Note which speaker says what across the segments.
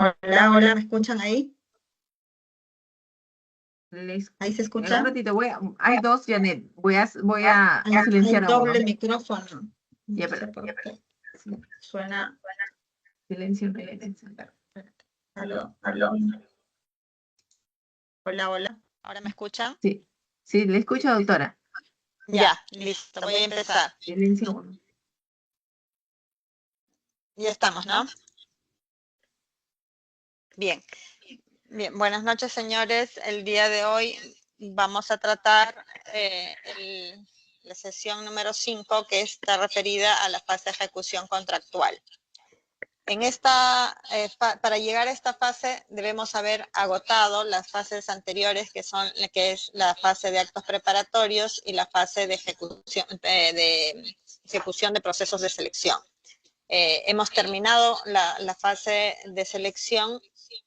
Speaker 1: Hola, hola, ¿me escuchan ahí? ¿Ahí se
Speaker 2: En un
Speaker 1: escucha?
Speaker 2: ratito hay dos, Janet. Voy a
Speaker 1: Hay
Speaker 2: silenciar a
Speaker 1: doble
Speaker 2: uno.
Speaker 1: micrófono.
Speaker 2: Ya,
Speaker 1: No sé
Speaker 2: pero
Speaker 1: por qué.
Speaker 2: sí,
Speaker 1: Suena.
Speaker 2: silencio, silencio.
Speaker 1: Aló, aló. Hola, hola. ¿Ahora me escuchan?
Speaker 2: Sí, sí, le escucho, doctora.
Speaker 1: Ya, listo, voy a empezar.
Speaker 2: Silencio uno.
Speaker 1: Ya estamos, ¿no? Bien, bien. Buenas noches, señores. El día de hoy vamos a tratar la sesión número 5, que está referida a la fase de ejecución contractual. Para llegar a esta fase debemos haber agotado las fases anteriores, que es la fase de actos preparatorios y la fase de ejecución de procesos de selección. Hemos terminado la fase de selección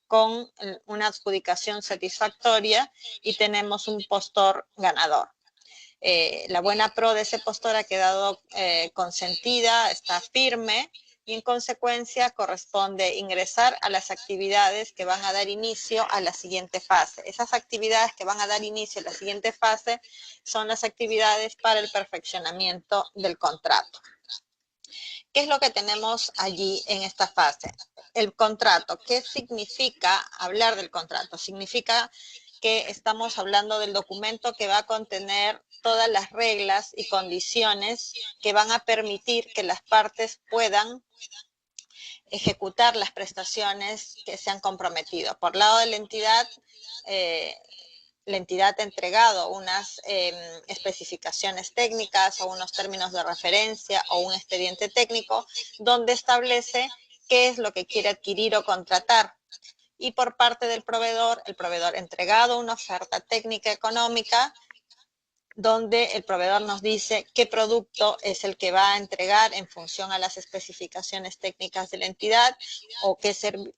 Speaker 1: con una adjudicación satisfactoria y tenemos un postor ganador. La buena pro de ese postor ha quedado consentida, está firme, y en consecuencia corresponde ingresar a las actividades que van a dar inicio a la siguiente fase. Esas actividades que van a dar inicio a la siguiente fase son las actividades para el perfeccionamiento del contrato. ¿Qué es lo que tenemos allí en esta fase? El contrato. ¿Qué significa hablar del contrato? Significa que estamos hablando del documento que va a contener todas las reglas y condiciones que van a permitir que las partes puedan ejecutar las prestaciones que se han comprometido. Por lado de la entidad ha entregado unas especificaciones técnicas o unos términos de referencia o un expediente técnico donde establece qué es lo que quiere adquirir o contratar. Y por parte del proveedor, el proveedor ha entregado una oferta técnica económica donde el proveedor nos dice qué producto es el que va a entregar en función a las especificaciones técnicas de la entidad o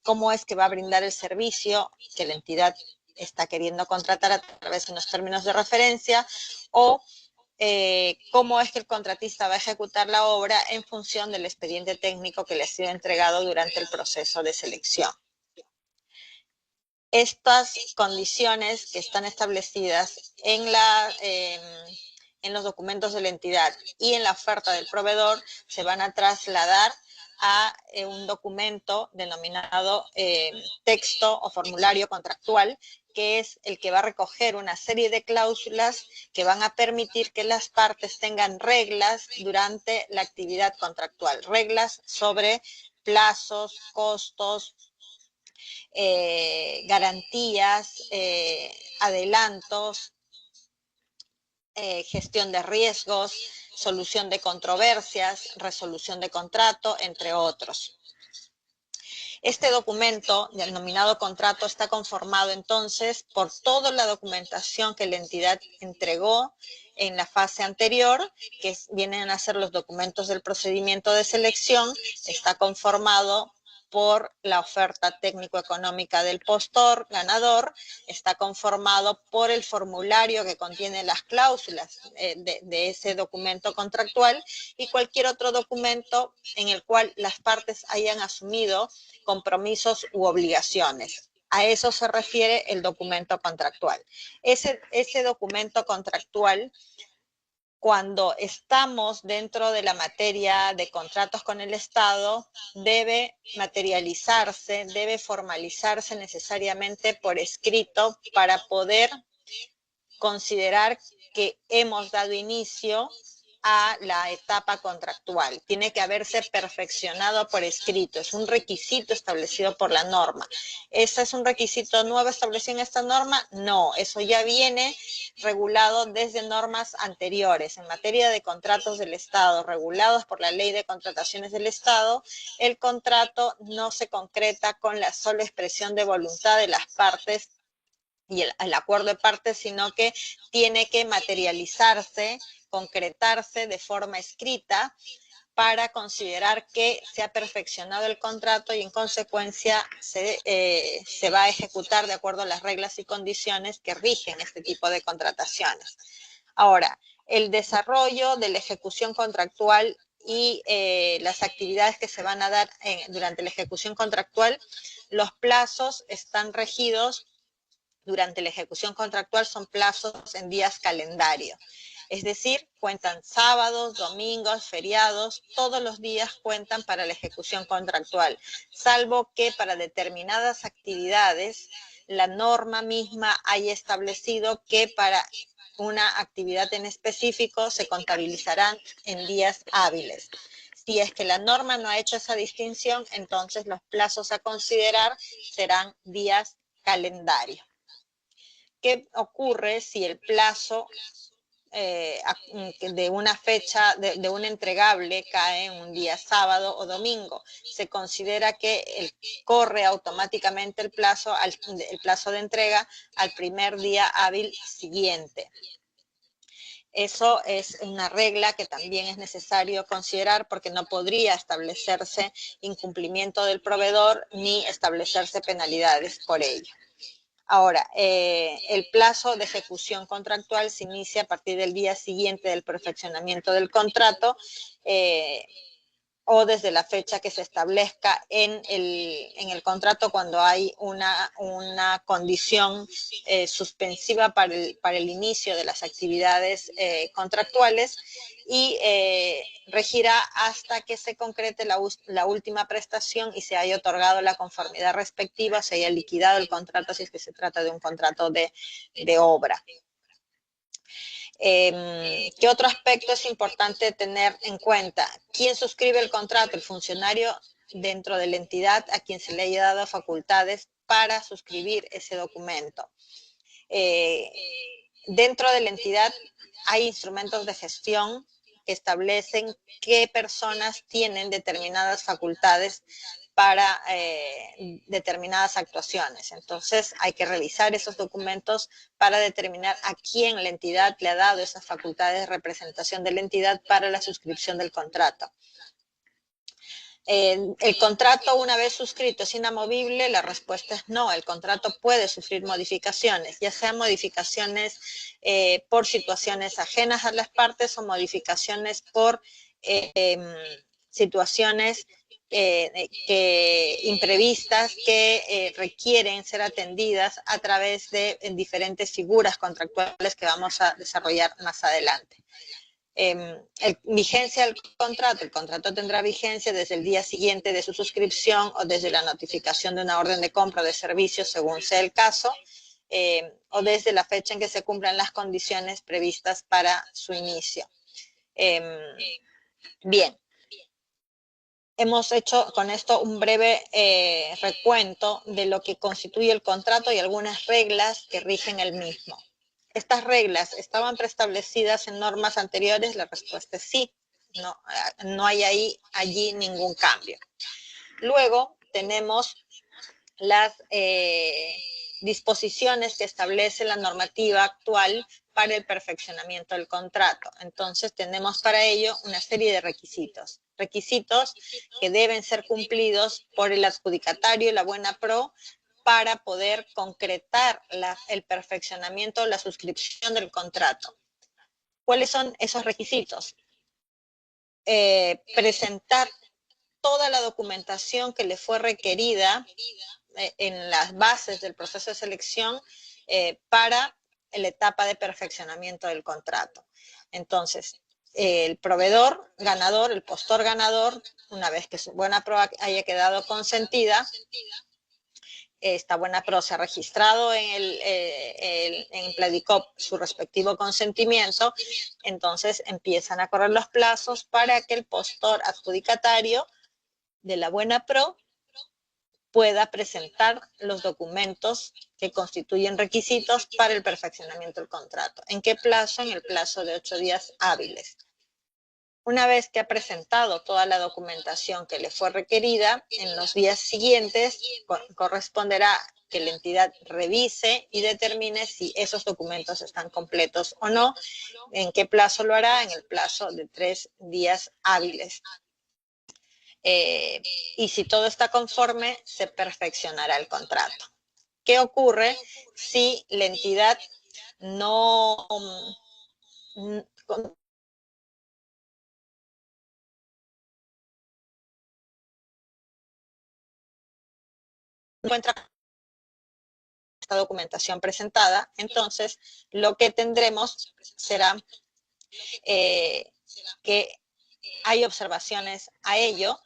Speaker 1: cómo es que va a brindar el servicio que la entidad está queriendo contratar a través de unos términos de referencia o cómo es que el contratista va a ejecutar la obra en función del expediente técnico que le ha sido entregado durante el proceso de selección. Estas condiciones que están establecidas en los documentos de la entidad y en la oferta del proveedor se van a trasladar a un documento denominado texto o formulario contractual, que es el que va a recoger una serie de cláusulas que van a permitir que las partes tengan reglas durante la actividad contractual, reglas sobre plazos, costos, garantías, adelantos, gestión de riesgos, solución de controversias, resolución de contrato, entre otros. Este documento, denominado contrato, está conformado entonces por toda la documentación que la entidad entregó en la fase anterior, que vienen a ser los documentos del procedimiento de selección. Está conformado por la oferta técnico-económica del postor ganador, está conformado por el formulario que contiene las cláusulas de ese documento contractual y cualquier otro documento en el cual las partes hayan asumido compromisos u obligaciones. A eso se refiere el documento contractual. Ese documento contractual, cuando estamos dentro de la materia de contratos con el Estado, debe materializarse, debe formalizarse necesariamente por escrito para poder considerar que hemos dado inicio a la etapa contractual. Tiene que haberse perfeccionado por escrito. Es un requisito establecido por la norma. ¿Ese es un requisito nuevo establecido en esta norma? No, eso ya viene regulado desde normas anteriores. En materia de contratos del Estado, regulados por la Ley de Contrataciones del Estado, el contrato no se concreta con la sola expresión de voluntad de las partes y el acuerdo de partes, sino que tiene que materializarse, concretarse de forma escrita para considerar que se ha perfeccionado el contrato y en consecuencia se va a ejecutar de acuerdo a las reglas y condiciones que rigen este tipo de contrataciones. Ahora, el desarrollo de la ejecución contractual y las actividades que se van a dar durante la ejecución contractual, los plazos están regidos durante la ejecución contractual, son plazos en días calendario. Es decir, cuentan sábados, domingos, feriados, todos los días cuentan para la ejecución contractual, salvo que para determinadas actividades la norma misma haya establecido que para una actividad en específico se contabilizarán en días hábiles. Si es que la norma no ha hecho esa distinción, entonces los plazos a considerar serán días calendario. ¿Qué ocurre si el plazo de una fecha, de un entregable cae en un día sábado o domingo? Se considera que corre automáticamente el plazo de entrega al primer día hábil siguiente. Eso es una regla que también es necesario considerar porque no podría establecerse incumplimiento del proveedor ni establecerse penalidades por ello. Ahora, el plazo de ejecución contractual se inicia a partir del día siguiente del perfeccionamiento del contrato o desde la fecha que se establezca en el contrato cuando hay una condición suspensiva para el inicio de las actividades contractuales y regirá hasta que se concrete la última prestación y se haya otorgado la conformidad respectiva, se haya liquidado el contrato si es que se trata de un contrato de obra. ¿Qué otro aspecto es importante tener en cuenta? ¿Quién suscribe el contrato? El funcionario dentro de la entidad a quien se le haya dado facultades para suscribir ese documento. Dentro de la entidad hay instrumentos de gestión que establecen qué personas tienen determinadas facultades para determinadas actuaciones. Entonces hay que revisar esos documentos para determinar a quién la entidad le ha dado esas facultades de representación de la entidad para la suscripción del contrato. ¿El contrato una vez suscrito es inamovible? La respuesta es no. El contrato puede sufrir modificaciones, ya sean modificaciones por situaciones ajenas a las partes o modificaciones por situaciones imprevistas que requieren ser atendidas a través de diferentes figuras contractuales que vamos a desarrollar más adelante. Vigencia del contrato. El contrato tendrá vigencia desde el día siguiente de su suscripción o desde la notificación de una orden de compra de servicios, según sea el caso, o desde la fecha en que se cumplan las condiciones previstas para su inicio. Bien. Hemos hecho con esto un breve recuento de lo que constituye el contrato y algunas reglas que rigen el mismo. ¿Estas reglas estaban preestablecidas en normas anteriores? La respuesta es sí. No hay allí ningún cambio. Luego tenemos las disposiciones que establece la normativa actual para el perfeccionamiento del contrato. Entonces tenemos para ello una serie de requisitos. Requisitos que deben ser cumplidos por el adjudicatario y la buena pro para poder concretar el perfeccionamiento o la suscripción del contrato. ¿Cuáles son esos requisitos? Presentar toda la documentación que le fue requerida en las bases del proceso de selección para la etapa de perfeccionamiento del contrato. Entonces, el proveedor ganador, el postor ganador, una vez que su buena prueba haya quedado consentida, esta buena pro se ha registrado en Pladicop su respectivo consentimiento, entonces empiezan a correr los plazos para que el postor adjudicatario de la buena pro pueda presentar los documentos que constituyen requisitos para el perfeccionamiento del contrato. ¿En qué plazo? En el plazo de 8 días hábiles. Una vez que ha presentado toda la documentación que le fue requerida, en los días siguientes corresponderá que la entidad revise y determine si esos documentos están completos o no. ¿En qué plazo lo hará? En el plazo de 3 días hábiles. Y si todo está conforme, se perfeccionará el contrato. ¿Qué ocurre si la entidad no encuentra esta documentación presentada, entonces lo que tendremos será que hay observaciones a ello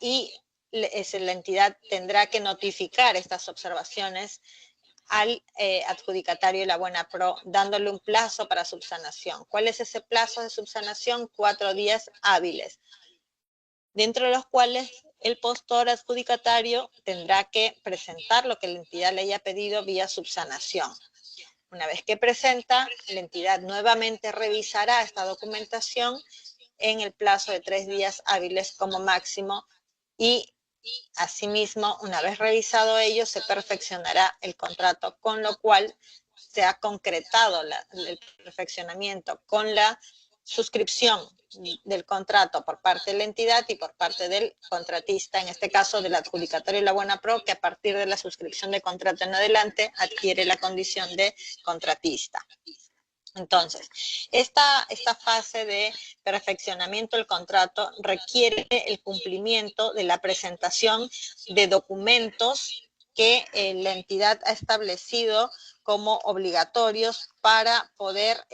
Speaker 1: y la entidad tendrá que notificar estas observaciones al adjudicatario de la buena pro, dándole un plazo para subsanación. ¿Cuál es ese plazo de subsanación? 4 días hábiles, dentro de los cuales el postor adjudicatario tendrá que presentar lo que la entidad le haya pedido vía subsanación. Una vez que presenta, la entidad nuevamente revisará esta documentación en el plazo de 3 días hábiles como máximo y asimismo, una vez revisado ello, se perfeccionará el contrato, con lo cual se ha concretado el perfeccionamiento con la suscripción del contrato por parte de la entidad y por parte del contratista, en este caso del adjudicatario y la buena pro, que a partir de la suscripción de contrato en adelante adquiere la condición de contratista. Entonces, esta fase de perfeccionamiento del contrato requiere el cumplimiento de la presentación de documentos que la entidad ha establecido como obligatorios para poder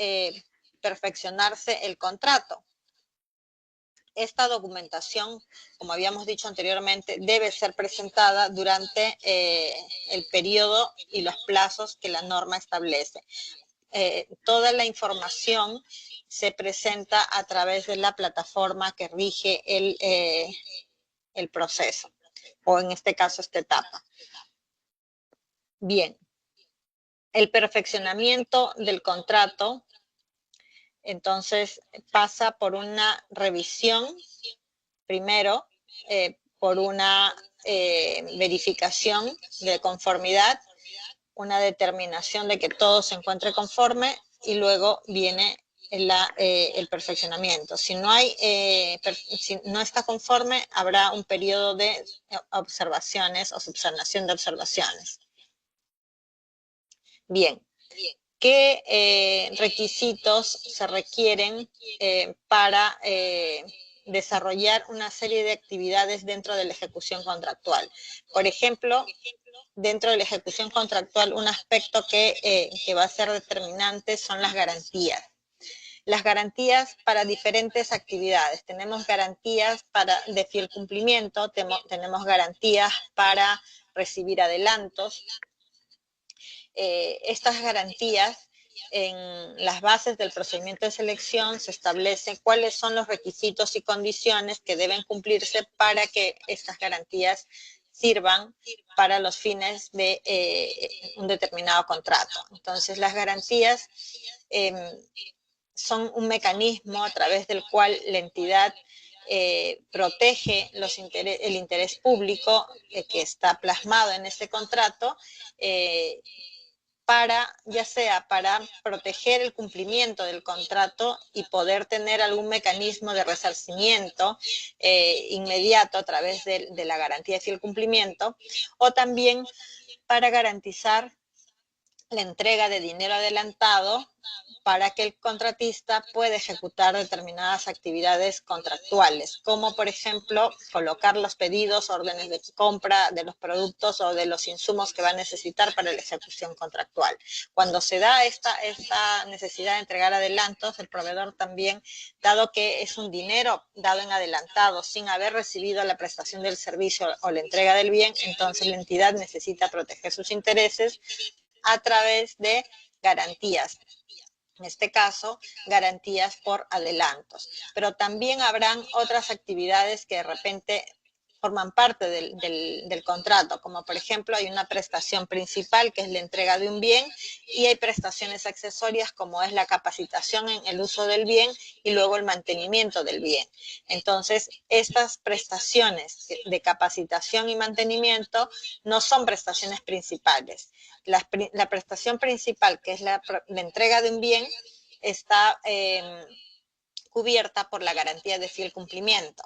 Speaker 1: perfeccionarse el contrato. Esta documentación, como habíamos dicho anteriormente, debe ser presentada durante el periodo y los plazos que la norma establece. Toda la información se presenta a través de la plataforma que rige el proceso, o en este caso esta etapa. Bien, el perfeccionamiento del contrato, entonces, pasa por una revisión, primero, por una verificación de conformidad, una determinación de que todo se encuentre conforme y luego viene el perfeccionamiento. Si no está conforme, habrá un periodo de observaciones o subsanación de observaciones. Bien, ¿qué requisitos se requieren para desarrollar una serie de actividades dentro de la ejecución contractual? Por ejemplo, dentro de la ejecución contractual, un aspecto que va a ser determinante son las garantías. Las garantías para diferentes actividades. Tenemos garantías de fiel cumplimiento, tenemos garantías para recibir adelantos. Estas garantías, en las bases del procedimiento de selección se establece cuáles son los requisitos y condiciones que deben cumplirse para que estas garantías sirvan para los fines de un determinado contrato. Entonces, las garantías son un mecanismo a través del cual la entidad protege el interés público que está plasmado en este contrato, ya sea para proteger el cumplimiento del contrato y poder tener algún mecanismo de resarcimiento inmediato a través de la garantía de fiel cumplimiento, o también para garantizar la entrega de dinero adelantado para que el contratista pueda ejecutar determinadas actividades contractuales, como por ejemplo colocar los pedidos, órdenes de compra de los productos o de los insumos que va a necesitar para la ejecución contractual. Cuando se da esta necesidad de entregar adelantos, el proveedor también, dado que es un dinero dado en adelantado sin haber recibido la prestación del servicio o la entrega del bien, entonces la entidad necesita proteger sus intereses a través de garantías. En este caso, garantías por adelantos. Pero también habrán otras actividades que de repente forman parte del contrato, como por ejemplo hay una prestación principal que es la entrega de un bien y hay prestaciones accesorias como es la capacitación en el uso del bien y luego el mantenimiento del bien. Entonces, estas prestaciones de capacitación y mantenimiento no son prestaciones principales. La prestación principal, que es la entrega de un bien, está cubierta por la garantía de fiel cumplimiento.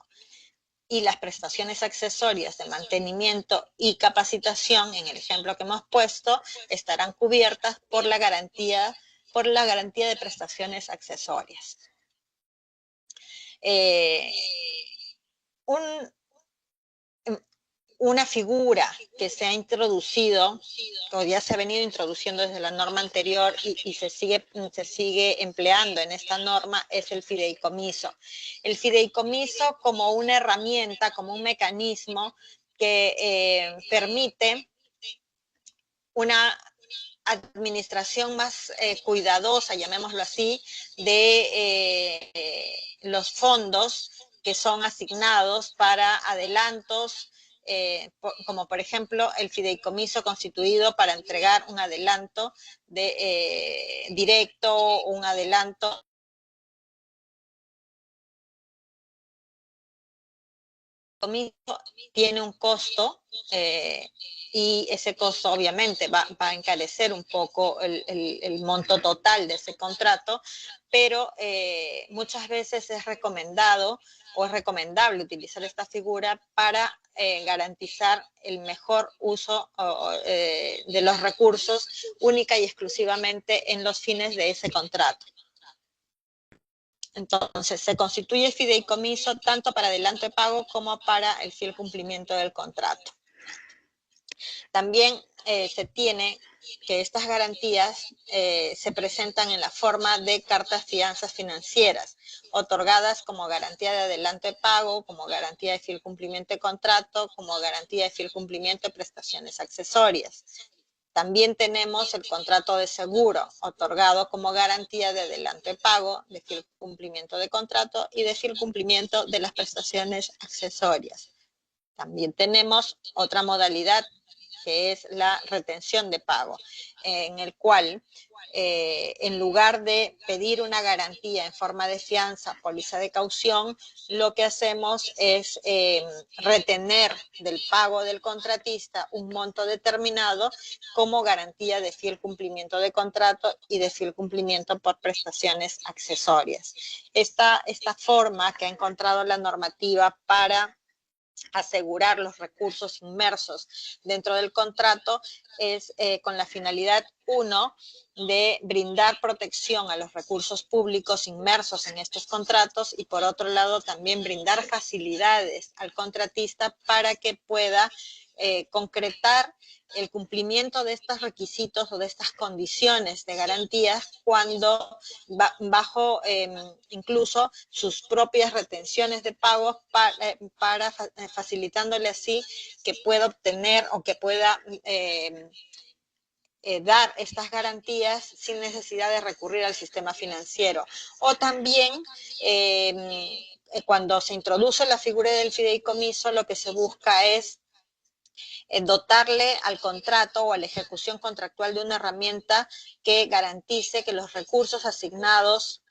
Speaker 1: Y las prestaciones accesorias de mantenimiento y capacitación, en el ejemplo que hemos puesto, estarán cubiertas por la garantía de prestaciones accesorias. una figura que se ha introducido, o ya se ha venido introduciendo desde la norma anterior y se sigue empleando en esta norma, es el fideicomiso. El fideicomiso como una herramienta, como un mecanismo que permite una administración más cuidadosa, llamémoslo así, de los fondos que son asignados para adelantos, como por ejemplo el fideicomiso constituido para entregar un adelanto directo o un adelanto. El fideicomiso tiene un costo y ese costo obviamente va a encarecer un poco el monto total de ese contrato, pero muchas veces es recomendado o es recomendable utilizar esta figura para garantizar el mejor uso de los recursos única y exclusivamente en los fines de ese contrato. Entonces, se constituye el fideicomiso tanto para adelanto de pago como para el fiel cumplimiento del contrato. También se tiene que estas garantías se presentan en la forma de cartas fianzas financieras, otorgadas como garantía de adelanto de pago, como garantía de fiel cumplimiento de contrato, como garantía de fiel cumplimiento de prestaciones accesorias. También tenemos el contrato de seguro, otorgado como garantía de adelanto de pago, de fiel cumplimiento de contrato y de fiel cumplimiento de las prestaciones accesorias. También tenemos otra modalidad, que es la retención de pago, en el cual, en lugar de pedir una garantía en forma de fianza, póliza de caución, lo que hacemos es retener del pago del contratista un monto determinado como garantía de fiel cumplimiento de contrato y de fiel cumplimiento por prestaciones accesorias. Esta forma que ha encontrado la normativa para asegurar los recursos inmersos dentro del contrato es con la finalidad, uno, de brindar protección a los recursos públicos inmersos en estos contratos y por otro lado también brindar facilidades al contratista para que pueda concretar el cumplimiento de estos requisitos o de estas condiciones de garantías cuando bajo incluso sus propias retenciones de pagos para facilitándole así que pueda obtener o que pueda dar estas garantías sin necesidad de recurrir al sistema financiero. O también cuando se introduce la figura del fideicomiso, lo que se busca es dotarle al contrato o a la ejecución contractual de una herramienta que garantice que los recursos asignados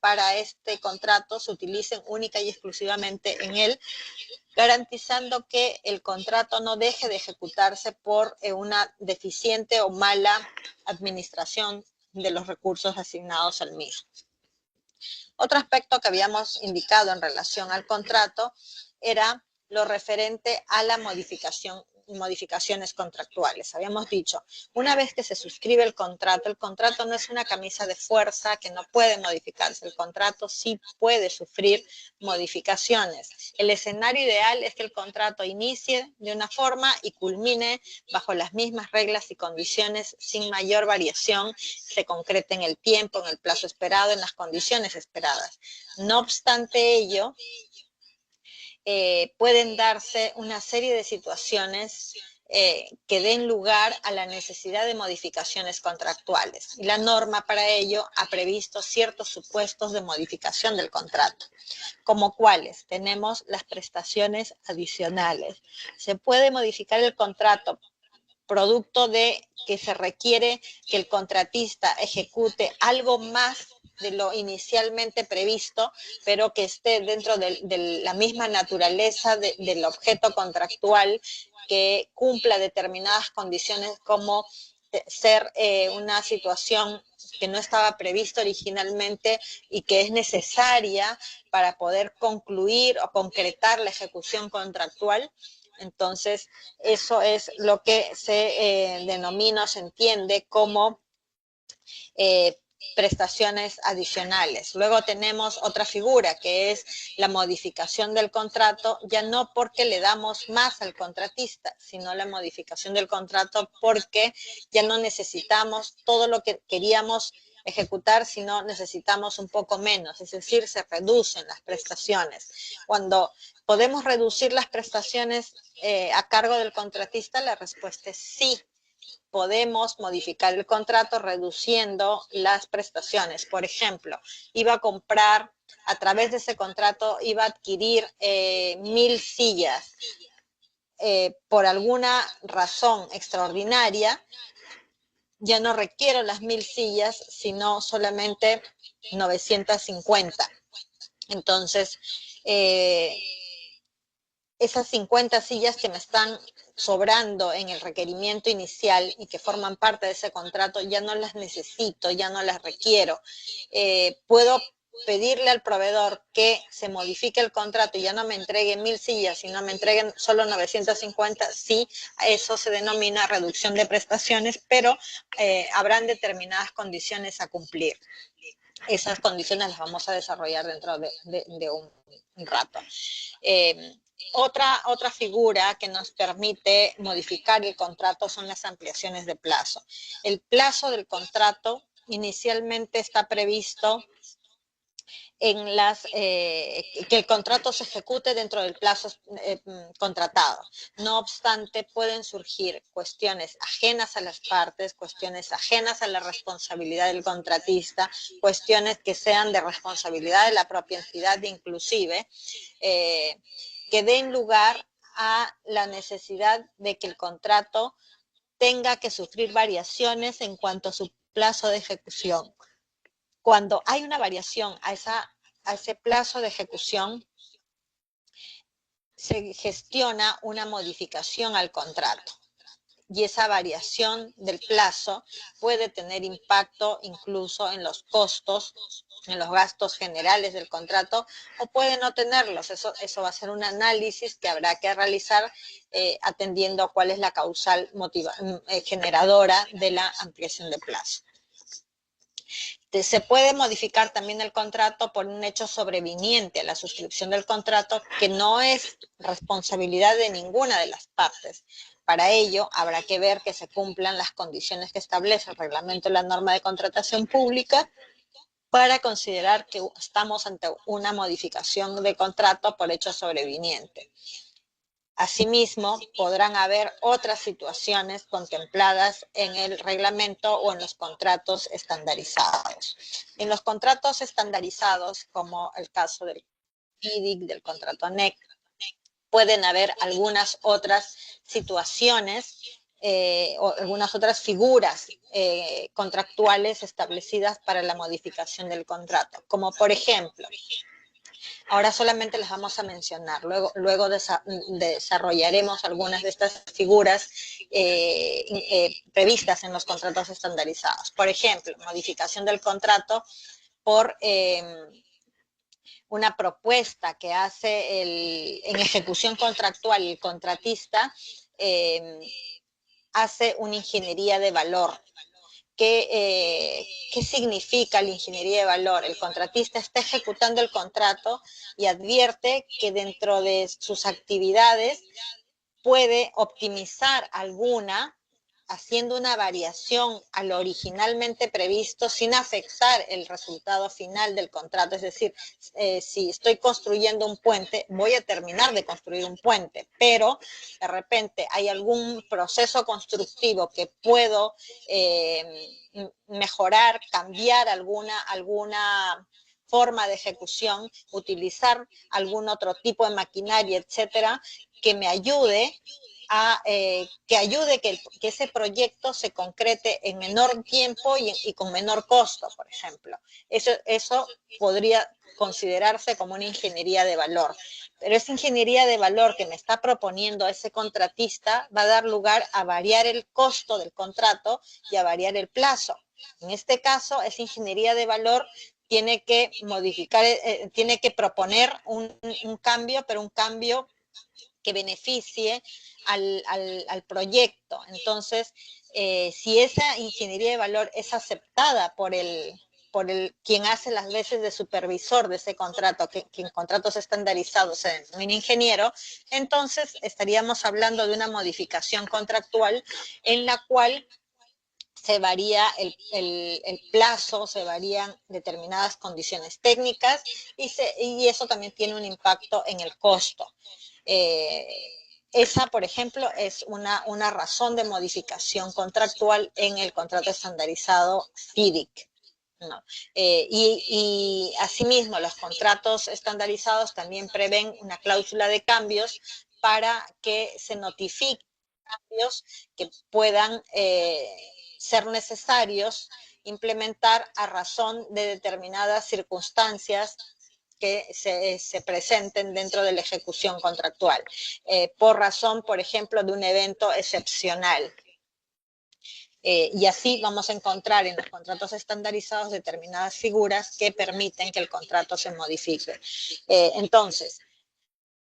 Speaker 1: para este contrato se utilicen única y exclusivamente en él, garantizando que el contrato no deje de ejecutarse por una deficiente o mala administración de los recursos asignados al mismo. Otro aspecto que habíamos indicado en relación al contrato era lo referente a la modificaciones contractuales. Habíamos dicho, una vez que se suscribe el contrato no es una camisa de fuerza que no puede modificarse. El contrato sí puede sufrir modificaciones. El escenario ideal es que el contrato inicie de una forma y culmine bajo las mismas reglas y condiciones sin mayor variación, se concrete en el tiempo, en el plazo esperado, en las condiciones esperadas. No obstante ello, pueden darse una serie de situaciones que den lugar a la necesidad de modificaciones contractuales. Y la norma para ello ha previsto ciertos supuestos de modificación del contrato, como cuáles tenemos las prestaciones adicionales. Se puede modificar el contrato producto de que se requiere que el contratista ejecute algo más de lo inicialmente previsto, pero que esté dentro de la misma naturaleza del objeto contractual, que cumpla determinadas condiciones como ser una situación que no estaba prevista originalmente y que es necesaria para poder concluir o concretar la ejecución contractual. Entonces, eso es lo que se denomina o se entiende como prestaciones adicionales. Luego tenemos otra figura que es la modificación del contrato, ya no porque le damos más al contratista, sino la modificación del contrato porque ya no necesitamos todo lo que queríamos ejecutar, sino necesitamos un poco menos, es decir, se reducen las prestaciones. Cuando podemos reducir las prestaciones a cargo del contratista, la respuesta es sí. Podemos modificar el contrato reduciendo las prestaciones. Por ejemplo, iba a comprar, a través de ese contrato, iba a adquirir 1000 sillas. Por alguna razón extraordinaria, ya no requiero las 1000 sillas, sino solamente 950. Entonces, esas 50 sillas que me están sobrando en el requerimiento inicial y que forman parte de ese contrato, ya no las necesito, ya no las requiero. Puedo pedirle al proveedor que se modifique el contrato y ya no me entregue 1000 sillas, sino me entreguen solo 950, sí, eso se denomina reducción de prestaciones, pero habrán determinadas condiciones a cumplir. Esas condiciones las vamos a desarrollar dentro de un rato. Otra figura que nos permite modificar el contrato son las ampliaciones de plazo. El plazo del contrato inicialmente está previsto en que el contrato se ejecute dentro del plazo contratado. No obstante, pueden surgir cuestiones ajenas a las partes, cuestiones ajenas a la responsabilidad del contratista, cuestiones que sean de responsabilidad de la propia entidad inclusive, que den lugar a la necesidad de que el contrato tenga que sufrir variaciones en cuanto a su plazo de ejecución. Cuando hay una variación a ese plazo de ejecución, se gestiona una modificación al contrato. Y esa variación del plazo puede tener impacto incluso en los costos, en los gastos generales del contrato, o puede no tenerlos. Eso va a ser un análisis que habrá que realizar atendiendo a cuál es la causal generadora de la ampliación de plazo. Se puede modificar también el contrato por un hecho sobreviniente a la suscripción del contrato que no es responsabilidad de ninguna de las partes. Para ello, habrá que ver que se cumplan las condiciones que establece el reglamento de la norma de contratación pública para considerar que estamos ante una modificación de contrato por hecho sobreviniente. Asimismo, podrán haber otras situaciones contempladas en el reglamento o en los contratos estandarizados. En los contratos estandarizados, como el caso del IDIC, del contrato ANEC, pueden haber algunas otras situaciones o algunas otras figuras contractuales establecidas para la modificación del contrato, como por ejemplo, ahora solamente las vamos a mencionar, luego desarrollaremos algunas de estas figuras previstas en los contratos estandarizados. Por ejemplo, modificación del contrato por una propuesta que hace en ejecución contractual el contratista, hace una ingeniería de valor. ¿Qué significa la ingeniería de valor? El contratista está ejecutando el contrato y advierte que dentro de sus actividades puede optimizar alguna haciendo una variación a lo originalmente previsto sin afectar el resultado final del contrato. Es decir, si estoy construyendo un puente, voy a terminar de construir un puente, pero de repente hay algún proceso constructivo que puedo mejorar, cambiar alguna forma de ejecución, utilizar algún otro tipo de maquinaria, etcétera, que me ayude que ese proyecto se concrete en menor tiempo y con menor costo, por ejemplo. Eso podría considerarse como una ingeniería de valor. Pero esa ingeniería de valor que me está proponiendo ese contratista va a dar lugar a variar el costo del contrato y a variar el plazo. En este caso, esa ingeniería de valor tiene que modificar, tiene que proponer un cambio, pero un cambio que beneficie al proyecto. Entonces, si esa ingeniería de valor es aceptada por el quien hace las veces de supervisor de ese contrato, que en contratos estandarizados se denomina ingeniero, entonces estaríamos hablando de una modificación contractual en la cual se varía el plazo, se varían determinadas condiciones técnicas y eso también tiene un impacto en el costo. Esa, por ejemplo, es una razón de modificación contractual en el contrato estandarizado FIDIC, ¿no? Y asimismo, los contratos estandarizados también prevén una cláusula de cambios para que se notifiquen cambios que puedan ser necesarios implementar a razón de determinadas circunstancias que se presenten dentro de la ejecución contractual, por razón, por ejemplo, de un evento excepcional. Y así vamos a encontrar en los contratos estandarizados determinadas figuras que permiten que el contrato se modifique. Entonces,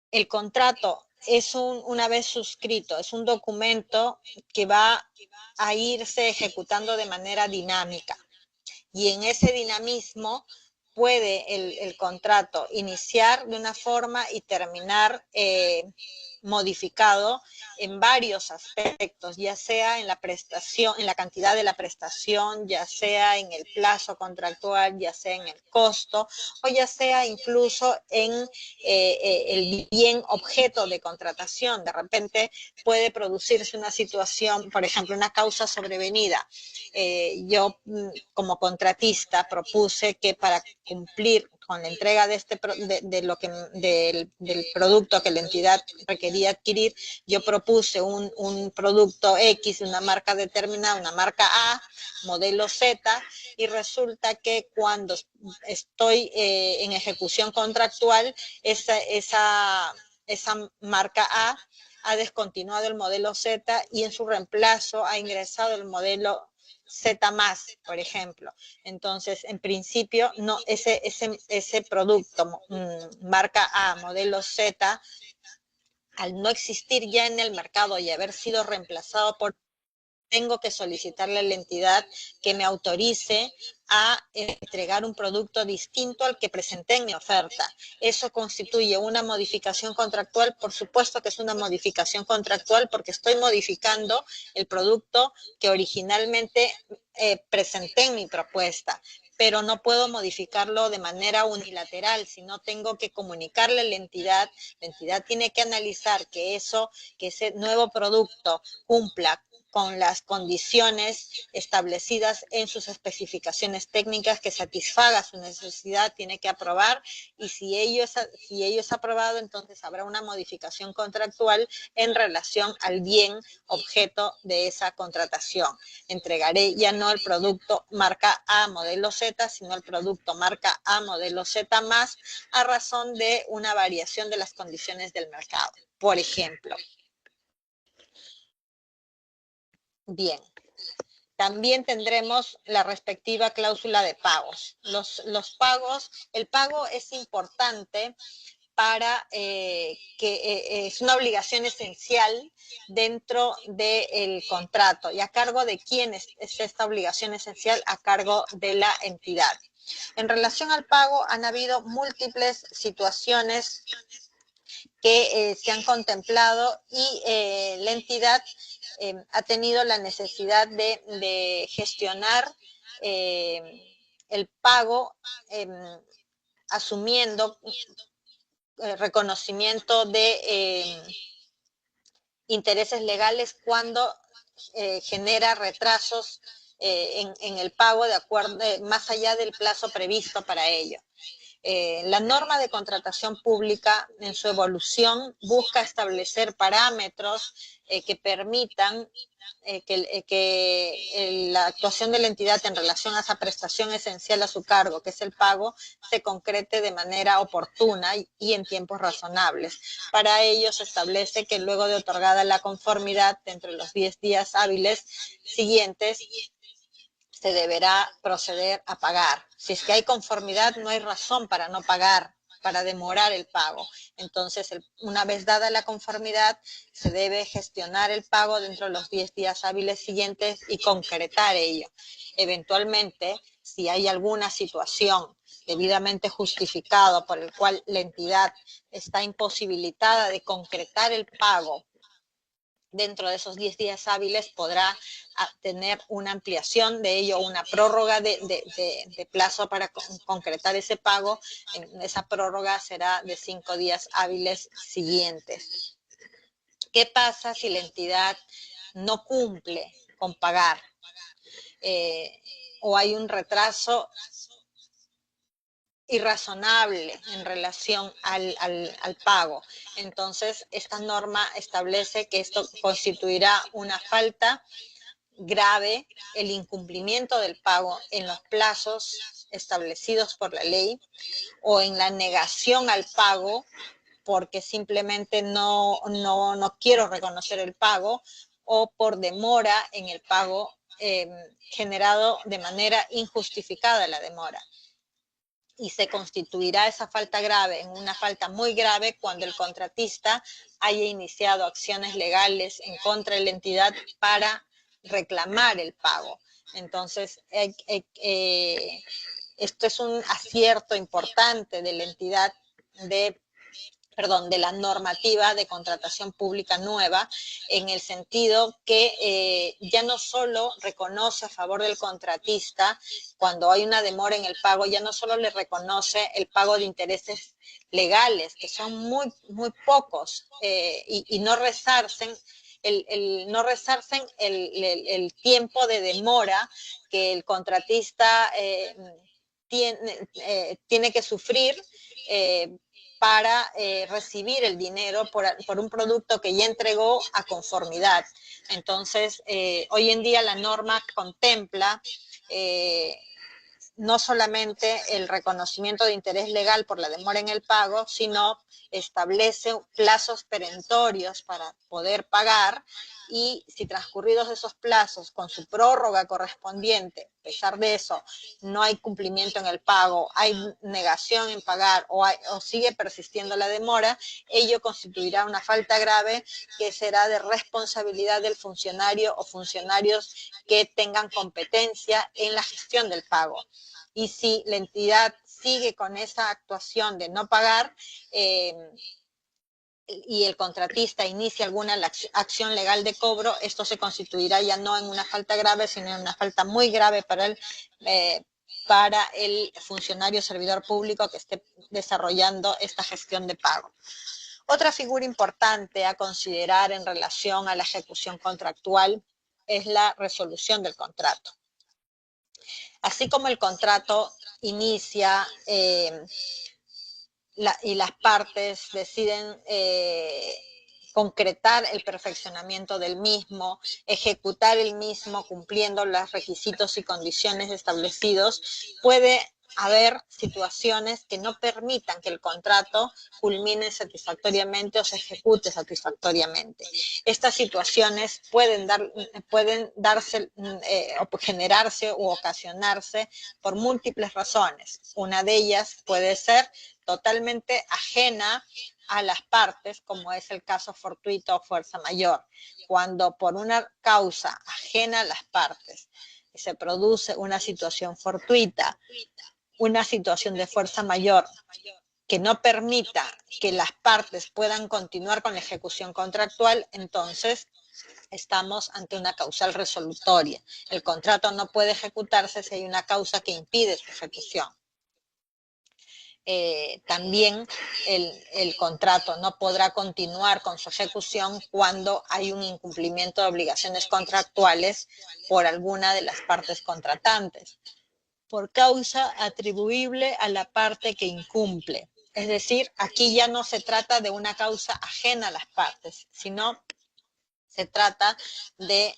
Speaker 1: el contrato es una vez suscrito, es un documento que va a irse ejecutando de manera dinámica. Y en ese dinamismo puede el contrato iniciar de una forma y terminar modificado en varios aspectos, ya sea en la prestación, en la cantidad de la prestación, ya sea en el plazo contractual, ya sea en el costo, o ya sea incluso en el bien objeto de contratación. De repente puede producirse una situación, por ejemplo, una causa sobrevenida. Yo como contratista propuse que para cumplir con la entrega de del producto que la entidad requería adquirir, yo propuse un producto X, una marca determinada, una marca A, modelo Z, y resulta que cuando estoy en ejecución contractual, esa marca A ha descontinuado el modelo Z y en su reemplazo ha ingresado el modelo Z+, por ejemplo. Entonces, en principio, no, ese producto, marca A, modelo Z, al no existir ya en el mercado y haber sido reemplazado por, tengo que solicitarle a la entidad que me autorice a entregar un producto distinto al que presenté en mi oferta. Eso constituye una modificación contractual. Por supuesto que es una modificación contractual porque estoy modificando el producto que originalmente presenté en mi propuesta, pero no puedo modificarlo de manera unilateral, sino tengo que comunicarle a la entidad tiene que analizar que ese nuevo producto cumpla con las condiciones establecidas en sus especificaciones técnicas, que satisfaga su necesidad, tiene que aprobar, y si ello es aprobado, entonces habrá una modificación contractual en relación al bien objeto de esa contratación. Entregaré ya no el producto marca A modelo Z, sino el producto marca A modelo Z+, a razón de una variación de las condiciones del mercado, por ejemplo. Bien, también tendremos la respectiva cláusula de pagos. Los pagos, el pago es importante para es una obligación esencial dentro del contrato. ¿Y a cargo de quién es esta obligación esencial? A cargo de la entidad. En relación al pago, han habido múltiples situaciones que se han contemplado y la entidad ha tenido la necesidad de gestionar el pago asumiendo reconocimiento de intereses legales cuando genera retrasos en el pago de acuerdo, más allá del plazo previsto para ello. La norma de contratación pública en su evolución busca establecer parámetros que permitan que la actuación de la entidad en relación a esa prestación esencial a su cargo, que es el pago, se concrete de manera oportuna y en tiempos razonables. Para ello se establece que luego de otorgada la conformidad, entre los 10 días hábiles siguientes, se deberá proceder a pagar. Si es que hay conformidad, no hay razón para no pagar. para demorar el pago. Entonces, una vez dada la conformidad, se debe gestionar el pago dentro de los 10 días hábiles siguientes y concretar ello. Eventualmente, si hay alguna situación debidamente justificado por el cual la entidad está imposibilitada de concretar el pago dentro de esos 10 días hábiles, podrá tener una ampliación de ello, una prórroga de plazo para concretar ese pago. Esa prórroga será de 5 días hábiles siguientes. ¿Qué pasa si la entidad no cumple con pagar o hay un retraso irrazonable en relación al pago? Entonces, esta norma establece que esto constituirá una falta grave, el incumplimiento del pago en los plazos establecidos por la ley o en la negación al pago porque simplemente no quiero reconocer el pago, o por demora en el pago generado de manera injustificada la demora. Y se constituirá esa falta grave en una falta muy grave cuando el contratista haya iniciado acciones legales en contra de la entidad para reclamar el pago. Entonces, esto es un acierto importante de la entidad de la normativa de contratación pública nueva, en el sentido que ya no solo reconoce a favor del contratista cuando hay una demora en el pago, ya no solo le reconoce el pago de intereses legales, que son muy pocos, y no resarcen el tiempo de demora que el contratista tiene que sufrir para recibir el dinero por un producto que ya entregó a conformidad. Entonces, hoy en día la norma contempla no solamente el reconocimiento de interés legal por la demora en el pago, sino establece plazos perentorios para poder pagar, y si transcurridos esos plazos con su prórroga correspondiente, a pesar de eso, no hay cumplimiento en el pago, hay negación en pagar o sigue persistiendo la demora, ello constituirá una falta grave que será de responsabilidad del funcionario o funcionarios que tengan competencia en la gestión del pago. Y si la entidad sigue con esa actuación de no pagar y el contratista inicia alguna acción legal de cobro, esto se constituirá ya no en una falta grave, sino en una falta muy grave para el funcionario servidor público que esté desarrollando esta gestión de pago. Otra figura importante a considerar en relación a la ejecución contractual es la resolución del contrato. Así como el contrato inicia y las partes deciden concretar el perfeccionamiento del mismo, ejecutar el mismo cumpliendo los requisitos y condiciones establecidos, puede haber situaciones que no permitan que el contrato culmine satisfactoriamente o se ejecute satisfactoriamente. Estas situaciones pueden darse o generarse u ocasionarse por múltiples razones. Una de ellas puede ser totalmente ajena a las partes, como es el caso fortuito o fuerza mayor. Cuando por una causa ajena a las partes se produce una situación fortuita, una situación de fuerza mayor que no permita que las partes puedan continuar con la ejecución contractual, entonces estamos ante una causal resolutoria. El contrato no puede ejecutarse si hay una causa que impide su ejecución. También el contrato no podrá continuar con su ejecución cuando hay un incumplimiento de obligaciones contractuales por alguna de las partes contratantes, por causa atribuible a la parte que incumple. Es decir, aquí ya no se trata de una causa ajena a las partes, sino se trata de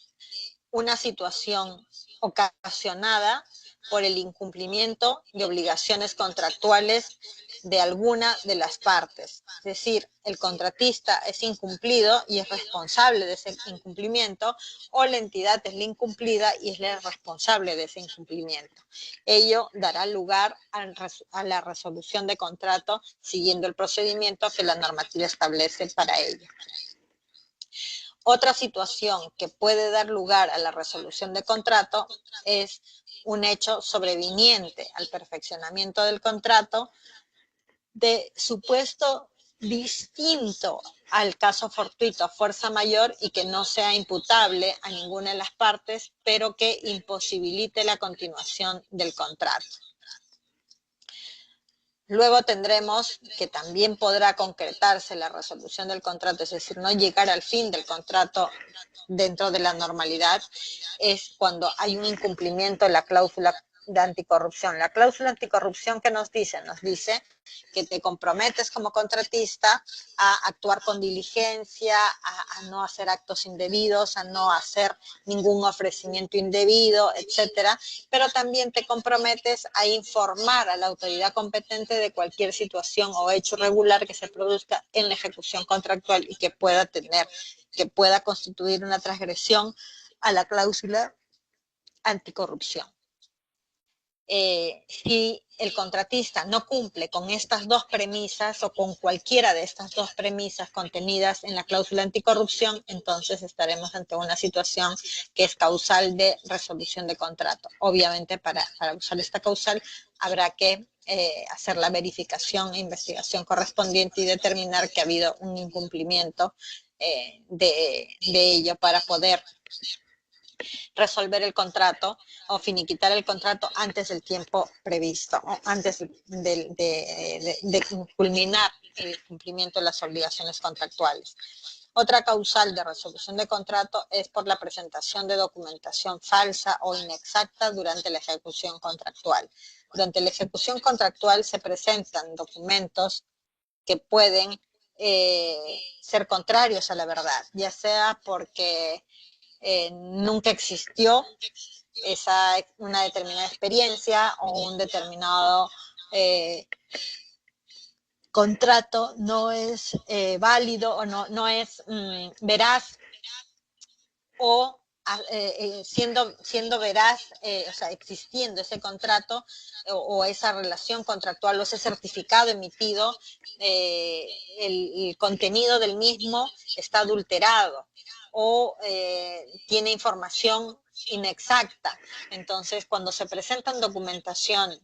Speaker 1: una situación ocasionada por el incumplimiento de obligaciones contractuales de alguna de las partes. Es decir, el contratista es incumplido y es responsable de ese incumplimiento, o la entidad es la incumplida y es la responsable de ese incumplimiento. Ello dará lugar a la resolución de contrato siguiendo el procedimiento que la normativa establece para ello. Otra situación que puede dar lugar a la resolución de contrato es un hecho sobreviniente al perfeccionamiento del contrato de supuesto distinto al caso fortuito, fuerza mayor, y que no sea imputable a ninguna de las partes, pero que imposibilite la continuación del contrato. Luego tendremos que también podrá concretarse la resolución del contrato, es decir, no llegar al fin del contrato dentro de la normalidad, es cuando hay un incumplimiento de la cláusula de anticorrupción. La cláusula anticorrupción, ¿qué nos dice? Nos dice que te comprometes como contratista a actuar con diligencia, a no hacer actos indebidos, a no hacer ningún ofrecimiento indebido, etcétera, pero también te comprometes a informar a la autoridad competente de cualquier situación o hecho irregular que se produzca en la ejecución contractual y que pueda constituir una transgresión a la cláusula anticorrupción. Si el contratista no cumple con estas dos premisas o con cualquiera de estas dos premisas contenidas en la cláusula anticorrupción, entonces estaremos ante una situación que es causal de resolución de contrato. Obviamente, para usar esta causal habrá que hacer la verificación e investigación correspondiente y determinar que ha habido un incumplimiento de ello para poder resolver el contrato o finiquitar el contrato antes del tiempo previsto, o antes de culminar el cumplimiento de las obligaciones contractuales. Otra causal de resolución de contrato es por la presentación de documentación falsa o inexacta durante la ejecución contractual. Durante la ejecución contractual se presentan documentos que pueden ser contrarios a la verdad, ya sea porque nunca existió una determinada experiencia o un determinado contrato no es válido o no es veraz, o siendo veraz, o sea, existiendo ese contrato o esa relación contractual o ese certificado emitido, el contenido del mismo está adulterado o tiene información inexacta. Entonces, cuando se presentan documentación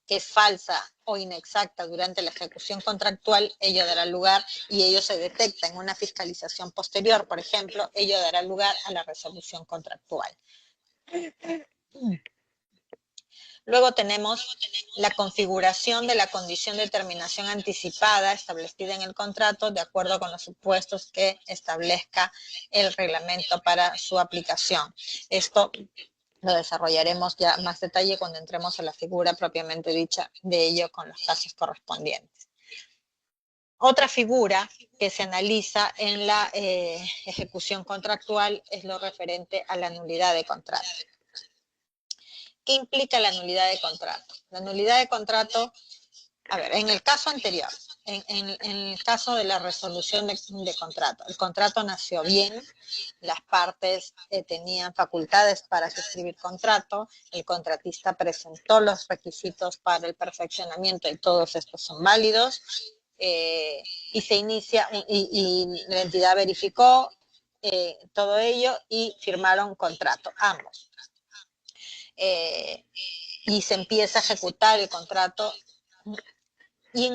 Speaker 1: que es falsa o inexacta durante la ejecución contractual, ello dará lugar, y ello se detecta en una fiscalización posterior, por ejemplo, ello dará lugar a la resolución contractual. Luego tenemos la configuración de la condición de terminación anticipada establecida en el contrato de acuerdo con los supuestos que establezca el reglamento para su aplicación. Esto lo desarrollaremos ya más detalle cuando entremos a la figura propiamente dicha de ello con los casos correspondientes. Otra figura que se analiza en la ejecución contractual es lo referente a la nulidad de contrato. ¿Qué implica la nulidad de contrato? La nulidad de contrato, a ver, en el caso anterior, en el caso de la resolución de contrato, el contrato nació bien, las partes tenían facultades para suscribir contrato, el contratista presentó los requisitos para el perfeccionamiento y todos estos son válidos, y se inicia, y la entidad verificó todo ello y firmaron contrato, ambos. Y se empieza a ejecutar el contrato, y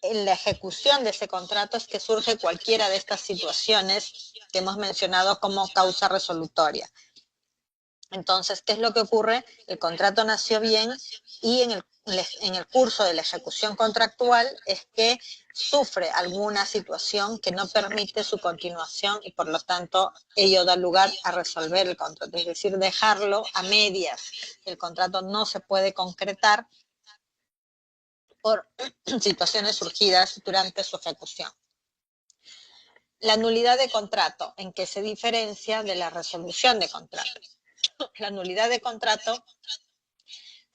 Speaker 1: en la ejecución de ese contrato es que surge cualquiera de estas situaciones que hemos mencionado como causa resolutoria. Entonces, ¿qué es lo que ocurre? El contrato nació bien y en el curso de la ejecución contractual es que sufre alguna situación que no permite su continuación y por lo tanto ello da lugar a resolver el contrato, es decir, dejarlo a medias. El contrato no se puede concretar por situaciones surgidas durante su ejecución. La nulidad de contrato, ¿en qué se diferencia de la resolución de contrato? La nulidad de contrato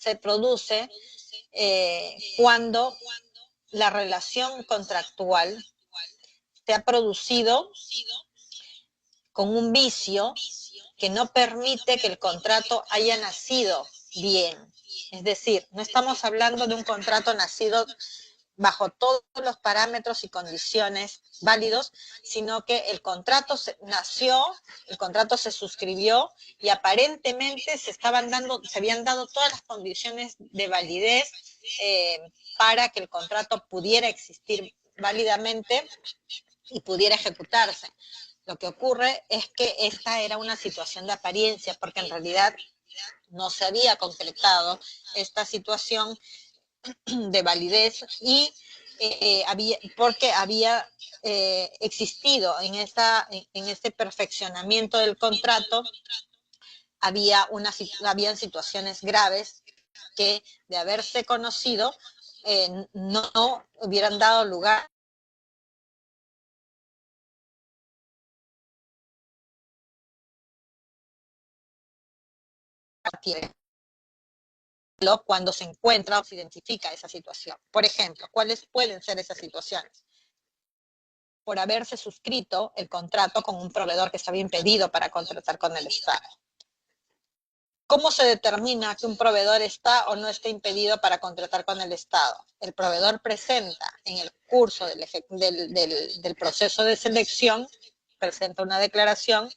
Speaker 1: se produce cuando la relación contractual se ha producido con un vicio que no permite que el contrato haya nacido bien. Es decir, no estamos hablando de un contrato nacido bajo todos los parámetros y condiciones válidos, sino que el contrato nació, el contrato se suscribió y aparentemente se habían dado todas las condiciones de validez para que el contrato pudiera existir válidamente y pudiera ejecutarse. Lo que ocurre es que esta era una situación de apariencia, porque en realidad no se había concretado esta situación de validez y porque había existido en este perfeccionamiento del contrato, habían situaciones graves que, de haberse conocido, no hubieran dado lugar cuando se encuentra o se identifica esa situación. Por ejemplo, ¿cuáles pueden ser esas situaciones? Por haberse suscrito el contrato con un proveedor que estaba impedido para contratar con el Estado. ¿Cómo se determina que un proveedor está o no está impedido para contratar con el Estado? El proveedor presenta en el curso del proceso de selección, presenta una declaración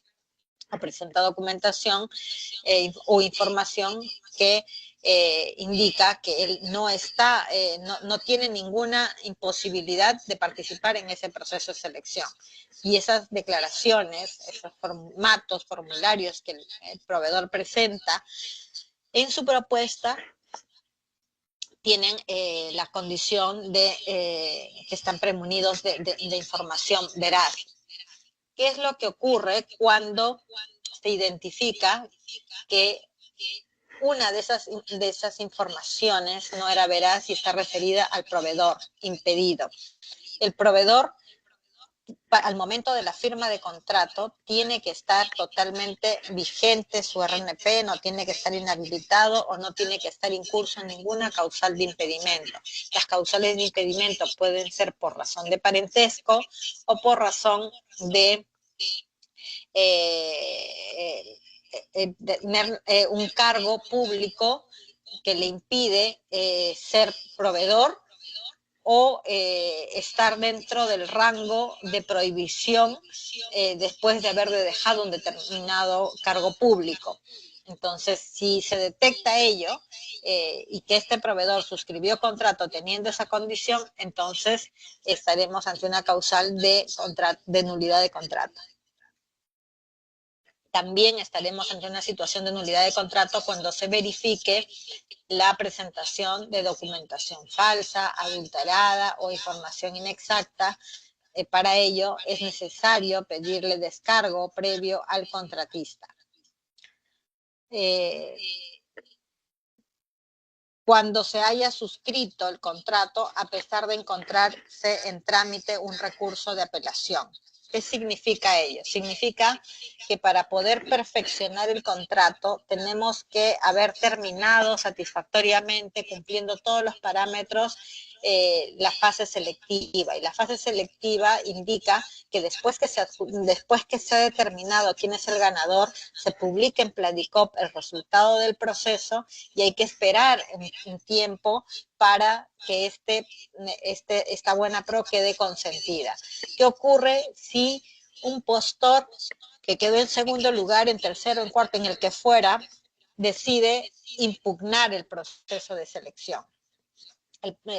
Speaker 1: o presenta documentación o información que indica que él no está, no tiene ninguna imposibilidad de participar en ese proceso de selección. Y esas declaraciones, esos formatos, formularios que el proveedor presenta en su propuesta, tienen la condición de que están premunidos de información veraz. ¿Qué es lo que ocurre cuando se identifica que una de esas informaciones no era veraz y está referida al proveedor impedido? El proveedor, al momento de la firma de contrato, tiene que estar totalmente vigente su RNP, no tiene que estar inhabilitado o no tiene que estar incurso en ninguna causal de impedimento. Las causales de impedimento pueden ser por razón de parentesco o por razón de un cargo público que le impide ser proveedor o estar dentro del rango de prohibición después de haber dejado un determinado cargo público. Entonces, si se detecta ello y que este proveedor suscribió contrato teniendo esa condición, entonces estaremos ante una causal de nulidad de contrato. También estaremos ante una situación de nulidad de contrato cuando se verifique la presentación de documentación falsa, adulterada o información inexacta. Para ello es necesario pedirle descargo previo al contratista. Cuando se haya suscrito el contrato, a pesar de encontrarse en trámite un recurso de apelación. ¿Qué significa ello? Significa que para poder perfeccionar el contrato tenemos que haber terminado satisfactoriamente, cumpliendo todos los parámetros, la fase selectiva. Y la fase selectiva indica que después que se ha determinado quién es el ganador, se publica en Pladicop el resultado del proceso y hay que esperar un tiempo para que esta buena pro quede consentida. ¿Qué ocurre si un postor que quedó en segundo lugar, en tercero, en cuarto, en el que fuera, decide impugnar el proceso de selección?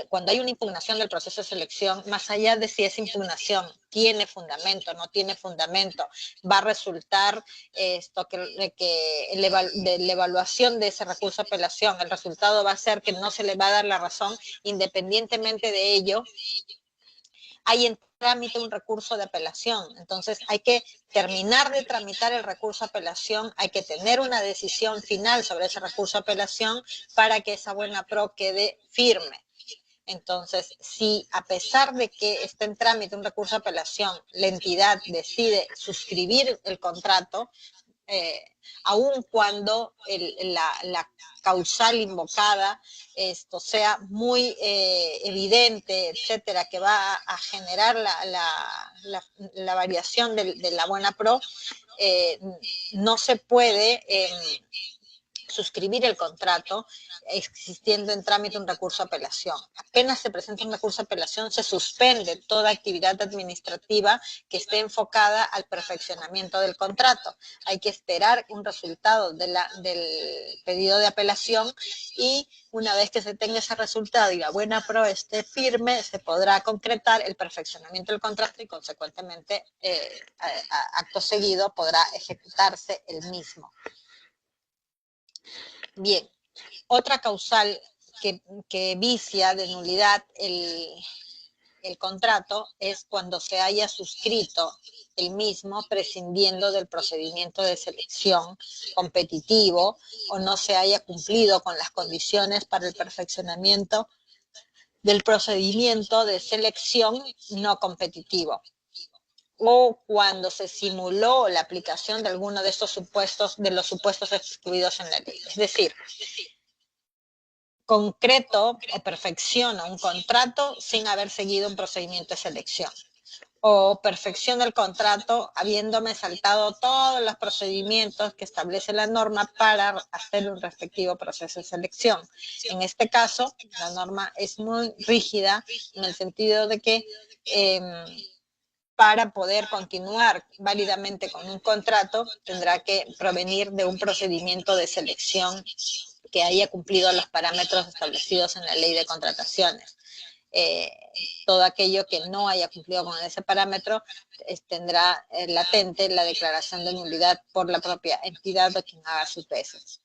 Speaker 1: Cuando hay una impugnación del proceso de selección, más allá de si esa impugnación tiene fundamento, no tiene fundamento, va a resultar de la evaluación de ese recurso de apelación, el resultado va a ser que no se le va a dar la razón. Independientemente de ello, hay en trámite un recurso de apelación. Entonces hay que terminar de tramitar el recurso de apelación, hay que tener una decisión final sobre ese recurso de apelación para que esa buena pro quede firme. Entonces, si a pesar de que esté en trámite un recurso de apelación, la entidad decide suscribir el contrato, aun cuando la causal invocada sea muy evidente, etcétera, que va a generar la variación de la buena pro, no se puede suscribir el contrato existiendo en trámite un recurso de apelación. Apenas se presenta un recurso de apelación, se suspende toda actividad administrativa que esté enfocada al perfeccionamiento del contrato. Hay que esperar un resultado del pedido de apelación y una vez que se tenga ese resultado y la buena pro esté firme, se podrá concretar el perfeccionamiento del contrato y consecuentemente acto seguido podrá ejecutarse el mismo. Bien, otra causal que vicia de nulidad el contrato es cuando se haya suscrito el mismo prescindiendo del procedimiento de selección competitivo o no se haya cumplido con las condiciones para el perfeccionamiento del procedimiento de selección no competitivo, o cuando se simuló la aplicación de alguno de estos supuestos, de los supuestos excluidos en la ley. Es decir, concreto o perfecciona un contrato sin haber seguido un procedimiento de selección. O perfecciona el contrato habiéndome saltado todos los procedimientos que establece la norma para hacer un respectivo proceso de selección. En este caso, la norma es muy rígida en el sentido de que para poder continuar válidamente con un contrato tendrá que provenir de un procedimiento de selección que haya cumplido los parámetros establecidos en la ley de contrataciones. Todo aquello que no haya cumplido con ese parámetro tendrá latente la declaración de nulidad por la propia entidad o quien haga sus veces.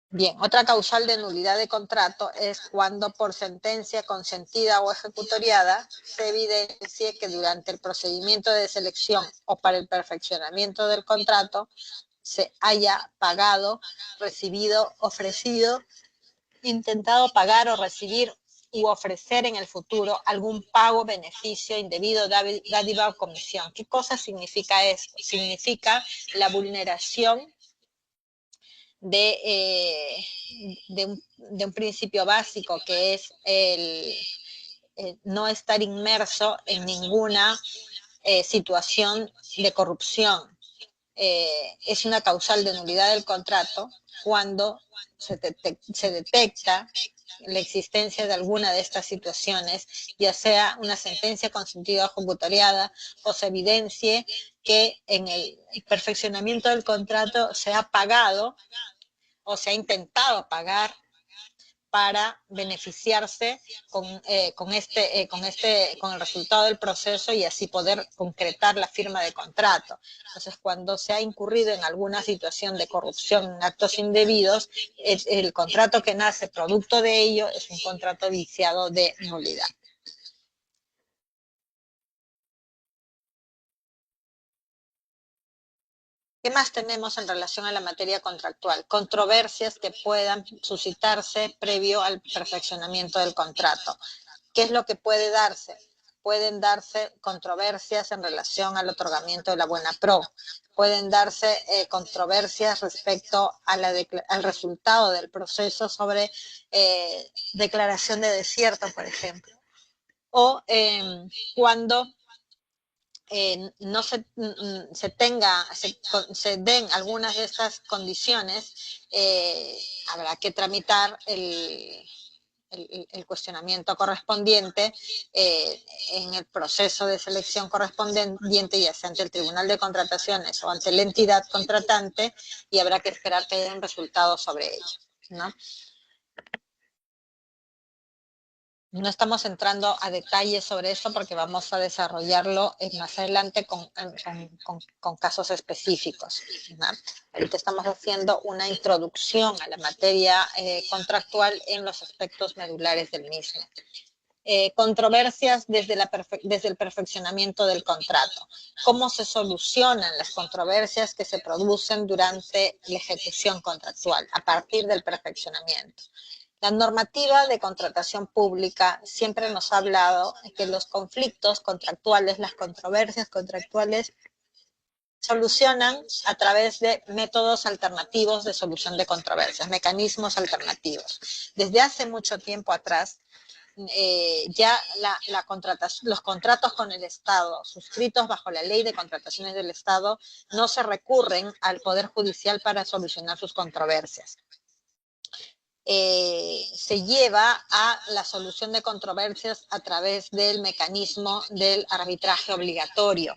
Speaker 1: Bien, otra causal de nulidad de contrato es cuando por sentencia consentida o ejecutoriada se evidencie que durante el procedimiento de selección o para el perfeccionamiento del contrato se haya pagado, recibido, ofrecido, intentado pagar o recibir u ofrecer en el futuro algún pago, beneficio, indebido, dádiva o comisión. ¿Qué cosa significa esto? Significa la vulneración de un principio básico que es el no estar inmerso en ninguna situación de corrupción. Es una causal de nulidad del contrato cuando se detecta la existencia de alguna de estas situaciones, ya sea una sentencia consentida o ejecutoriada, o se evidencie que en el perfeccionamiento del contrato se ha pagado o se ha intentado pagar para beneficiarse con el resultado del proceso y así poder concretar la firma de contrato. Entonces, cuando se ha incurrido en alguna situación de corrupción, en actos indebidos, el contrato que nace producto de ello es un contrato viciado de nulidad. ¿Qué más tenemos en relación a la materia contractual? Controversias que puedan suscitarse previo al perfeccionamiento del contrato. ¿Qué es lo que puede darse? Pueden darse controversias en relación al otorgamiento de la buena pro. Pueden darse controversias respecto a al resultado del proceso sobre declaración de desierto, por ejemplo. O cuando no se den algunas de estas condiciones, habrá que tramitar el cuestionamiento correspondiente en el proceso de selección correspondiente, ya sea ante el Tribunal de Contrataciones o ante la entidad contratante, y habrá que esperar que haya un resultado sobre ello, ¿no? No estamos entrando a detalles sobre esto porque vamos a desarrollarlo más adelante con casos específicos, ¿no? Ahorita estamos haciendo una introducción a la materia contractual en los aspectos medulares del mismo. Controversias desde el perfeccionamiento del contrato. ¿Cómo se solucionan las controversias que se producen durante la ejecución contractual a partir del perfeccionamiento? La normativa de contratación pública siempre nos ha hablado de que los conflictos contractuales, las controversias contractuales, solucionan a través de métodos alternativos de solución de controversias, mecanismos alternativos. Desde hace mucho tiempo atrás, ya los contratos con el Estado, suscritos bajo la Ley de Contrataciones del Estado, no se recurren al Poder Judicial para solucionar sus controversias. Se lleva a la solución de controversias a través del mecanismo del arbitraje obligatorio.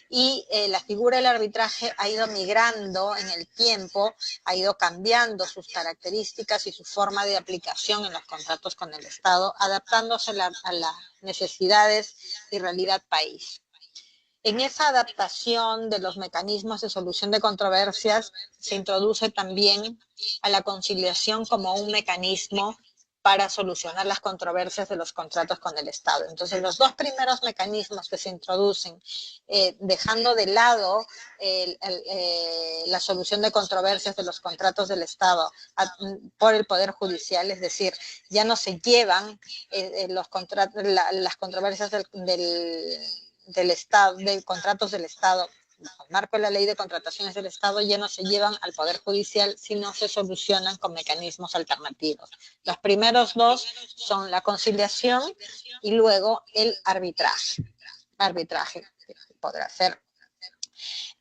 Speaker 1: Y la figura del arbitraje ha ido migrando en el tiempo, ha ido cambiando sus características y su forma de aplicación en los contratos con el Estado, adaptándose a las necesidades y realidad país. En esa adaptación de los mecanismos de solución de controversias se introduce también a la conciliación como un mecanismo para solucionar las controversias de los contratos con el Estado. Entonces, los dos primeros mecanismos que se introducen, dejando de lado la solución de controversias de los contratos del Estado por el Poder Judicial, es decir, ya no se llevan las controversias del Estado, de contratos del Estado, bajo el marco de la Ley de Contrataciones del Estado, ya no se llevan al Poder Judicial, sino se solucionan con mecanismos alternativos. Los primeros dos son la conciliación y luego el arbitraje. Arbitraje podrá ser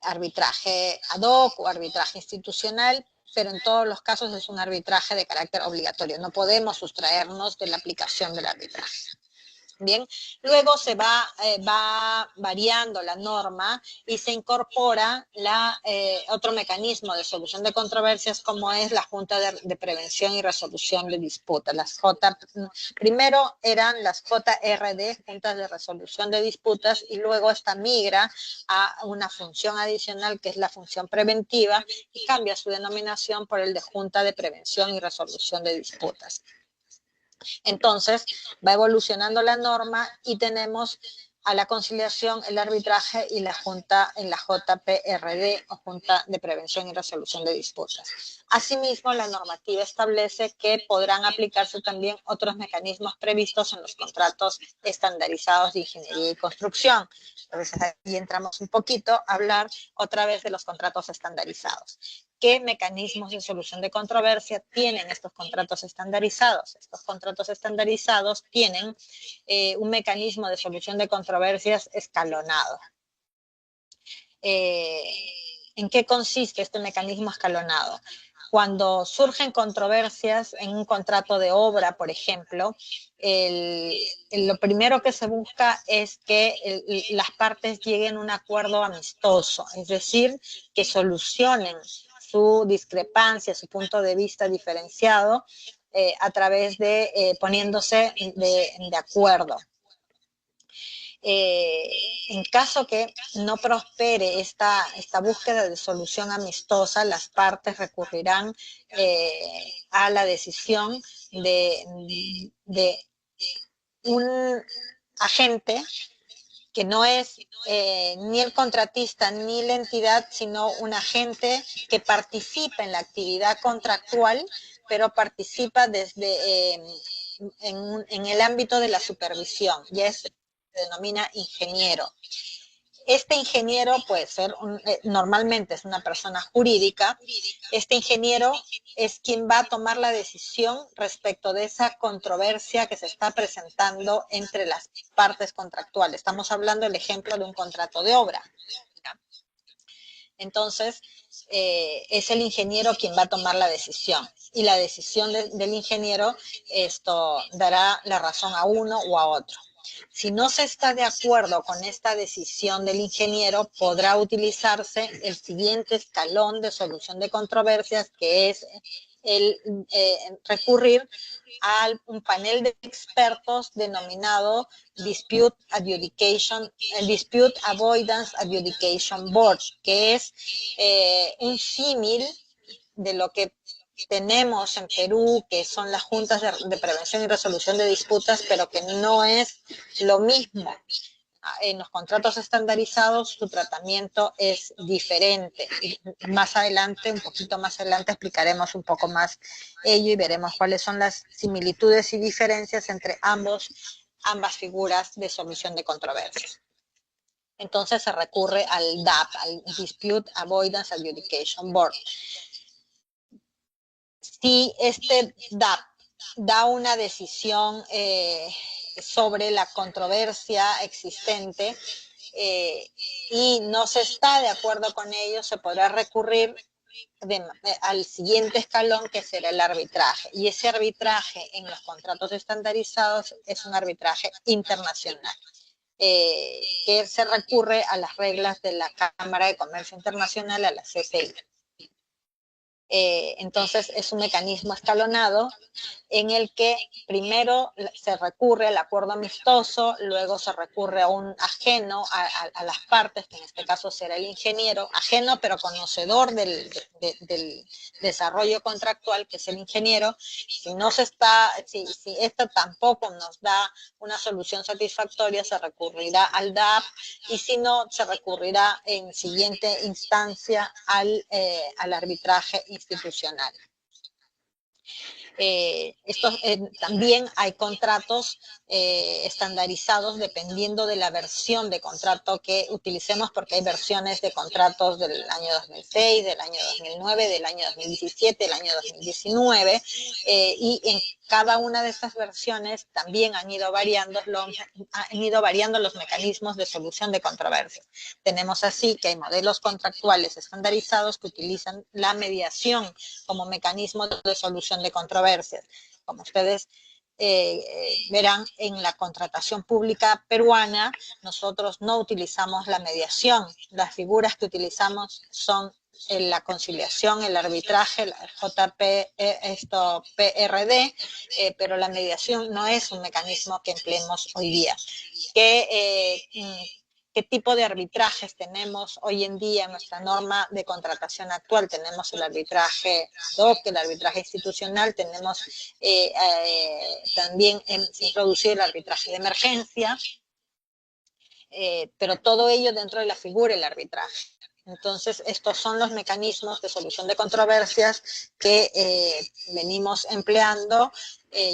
Speaker 1: arbitraje ad hoc o arbitraje institucional, pero en todos los casos es un arbitraje de carácter obligatorio. No podemos sustraernos de la aplicación del arbitraje. Bien, luego se va variando la norma y se incorpora otro mecanismo de solución de controversias, como es la Junta de Prevención y Resolución de Disputas. Primero eran las JRD, Juntas de Resolución de Disputas, y luego esta migra a una función adicional que es la función preventiva y cambia su denominación por el de Junta de Prevención y Resolución de Disputas. Entonces, va evolucionando la norma y tenemos a la conciliación, el arbitraje y la Junta en la JPRD o Junta de Prevención y Resolución de Disputas. Asimismo, la normativa establece que podrán aplicarse también otros mecanismos previstos en los contratos estandarizados de ingeniería y construcción. Entonces, ahí entramos un poquito a hablar otra vez de los contratos estandarizados. ¿Qué mecanismos de solución de controversia tienen estos contratos estandarizados? Estos contratos estandarizados tienen un mecanismo de solución de controversias escalonado. ¿En qué consiste este mecanismo escalonado? Cuando surgen controversias en un contrato de obra, por ejemplo, lo primero que se busca es que las partes lleguen a un acuerdo amistoso, es decir, que solucionen su discrepancia, su punto de vista diferenciado a través de poniéndose de acuerdo. En caso que no prospere esta búsqueda de solución amistosa, las partes recurrirán a la decisión de un agente que no es ni el contratista ni la entidad, sino un agente que participa en la actividad contractual, pero participa desde en el ámbito de la supervisión, ya se denomina ingeniero. Este ingeniero puede ser, normalmente es una persona jurídica, este ingeniero es quien va a tomar la decisión respecto de esa controversia que se está presentando entre las partes contractuales. Estamos hablando del ejemplo de un contrato de obra. Entonces, es el ingeniero quien va a tomar la decisión. Y la decisión del ingeniero, esto dará la razón a uno o a otro. Si no se está de acuerdo con esta decisión del ingeniero, podrá utilizarse el siguiente escalón de solución de controversias, que es recurrir a un panel de expertos denominado Dispute Avoidance Adjudication Board, que es un símil de lo que tenemos en Perú, que son las juntas de prevención y resolución de disputas, pero que no es lo mismo. En los contratos estandarizados su tratamiento es diferente. Y más adelante, un poquito más adelante, explicaremos un poco más ello y veremos cuáles son las similitudes y diferencias entre ambas figuras de solución de controversias. entonces se recurre al DAB, al Dispute Avoidance Adjudication Board. Si este DAB da una decisión sobre la controversia existente y no se está de acuerdo con ello, se podrá recurrir al siguiente escalón, que será el arbitraje. Y ese arbitraje en los contratos estandarizados es un arbitraje internacional, que se recurre a las reglas de la Cámara de Comercio Internacional, a la CCI. Entonces es un mecanismo escalonado en el que primero se recurre al acuerdo amistoso, luego se recurre a un ajeno a las partes, que en este caso será el ingeniero, ajeno pero conocedor del desarrollo contractual, que es el ingeniero. Si esto tampoco nos da una solución satisfactoria, se recurrirá al DAP, y si no, se recurrirá en siguiente instancia al arbitraje institucional. También hay contratos estandarizados dependiendo de la versión de contrato que utilicemos, porque hay versiones de contratos del año 2006, del año 2009, del año 2017, del año 2019, y en cada una de estas versiones también han ido variando los mecanismos de solución de controversias. Tenemos así que hay modelos contractuales estandarizados que utilizan la mediación como mecanismo de solución de controversias. Como ustedes verán, en la contratación pública peruana, nosotros no utilizamos la mediación. Las figuras que utilizamos son la conciliación, el arbitraje, el PRD, pero la mediación no es un mecanismo que empleemos hoy día. ¿Qué tipo de arbitrajes tenemos hoy en día en nuestra norma de contratación actual? Tenemos el arbitraje ad hoc, el arbitraje institucional, tenemos también introducido el arbitraje de emergencia, pero todo ello dentro de la figura del arbitraje. Entonces, estos son los mecanismos de solución de controversias que venimos empleando,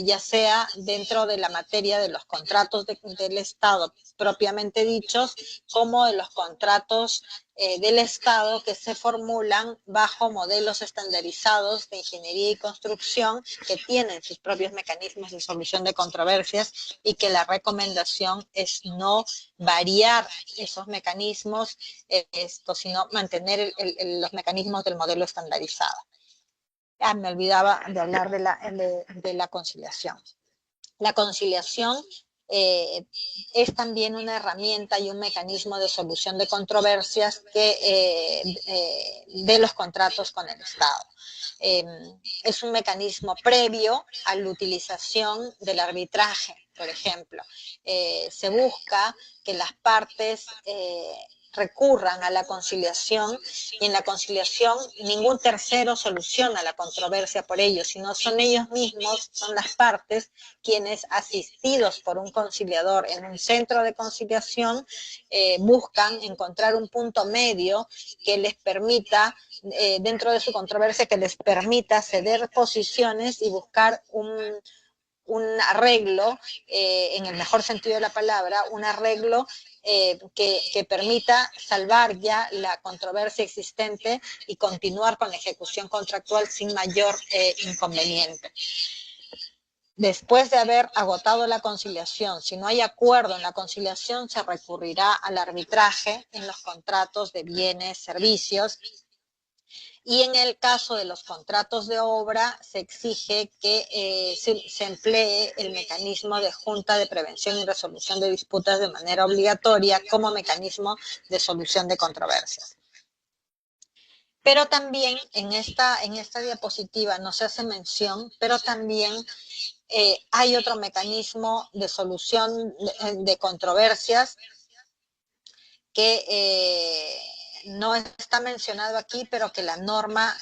Speaker 1: ya sea dentro de la materia de los contratos del Estado propiamente dichos, como de los contratos del Estado que se formulan bajo modelos estandarizados de ingeniería y construcción, que tienen sus propios mecanismos de solución de controversias, y que la recomendación es no variar esos mecanismos, sino mantener los mecanismos del modelo estandarizado. Me olvidaba de hablar de la conciliación. La conciliación es también una herramienta y un mecanismo de solución de controversias de los contratos con el Estado. Es un mecanismo previo a la utilización del arbitraje, por ejemplo. Se busca que las partes recurran a la conciliación, y en la conciliación ningún tercero soluciona la controversia por ellos, sino son ellos mismos, son las partes, quienes, asistidos por un conciliador en un centro de conciliación, buscan encontrar un punto medio que les permita, dentro de su controversia, que les permita ceder posiciones y buscar un arreglo, en el mejor sentido de la palabra, un arreglo que permita salvar ya la controversia existente y continuar con la ejecución contractual sin mayor inconveniente. Después de haber agotado la conciliación, si no hay acuerdo en la conciliación, se recurrirá al arbitraje en los contratos de bienes, servicios. Y en el caso de los contratos de obra, se exige que se emplee el mecanismo de Junta de Prevención y Resolución de Disputas de manera obligatoria como mecanismo de solución de controversias. Pero también en esta diapositiva no se hace mención, pero también hay otro mecanismo de solución de controversias que no está mencionado aquí, pero que la norma,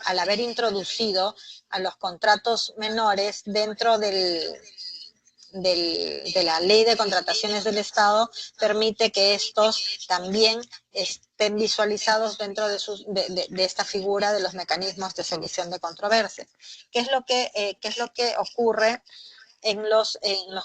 Speaker 1: al haber introducido a los contratos menores dentro de la ley de contrataciones del Estado, permite que estos también estén visualizados dentro de esta figura de los mecanismos de solución de controversias. ¿Qué es lo que ocurre en los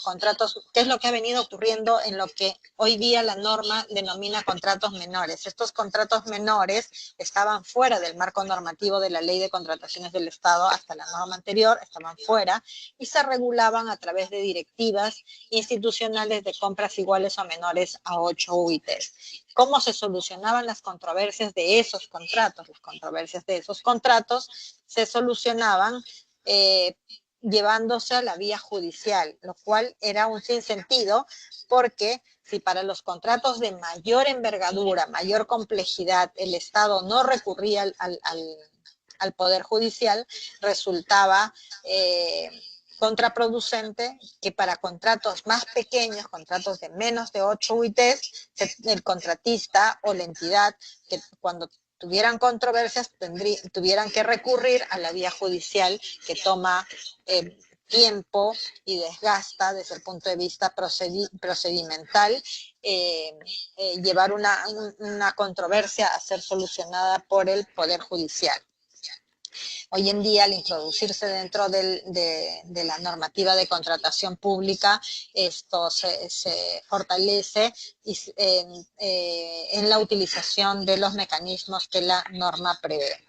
Speaker 1: contratos, qué es lo que ha venido ocurriendo en lo que hoy día la norma denomina contratos menores. Estos contratos menores estaban fuera del marco normativo de la Ley de Contrataciones del Estado hasta la norma anterior, estaban fuera y se regulaban a través de directivas institucionales de compras iguales o menores a 8 UITs. ¿Cómo se solucionaban las controversias de esos contratos? Las controversias de esos contratos se solucionaban llevándose a la vía judicial, lo cual era un sinsentido porque si para los contratos de mayor envergadura, mayor complejidad, el Estado no recurría al Poder Judicial, resultaba contraproducente que para contratos más pequeños, contratos de menos de 8 UITs, el contratista o la entidad que cuando tuvieran controversias tuvieran que recurrir a la vía judicial que toma tiempo y desgasta desde el punto de vista procedimental llevar una controversia a ser solucionada por el Poder Judicial. Hoy en día, al introducirse dentro de la normativa de contratación pública, esto se fortalece en la utilización de los mecanismos que la norma prevé.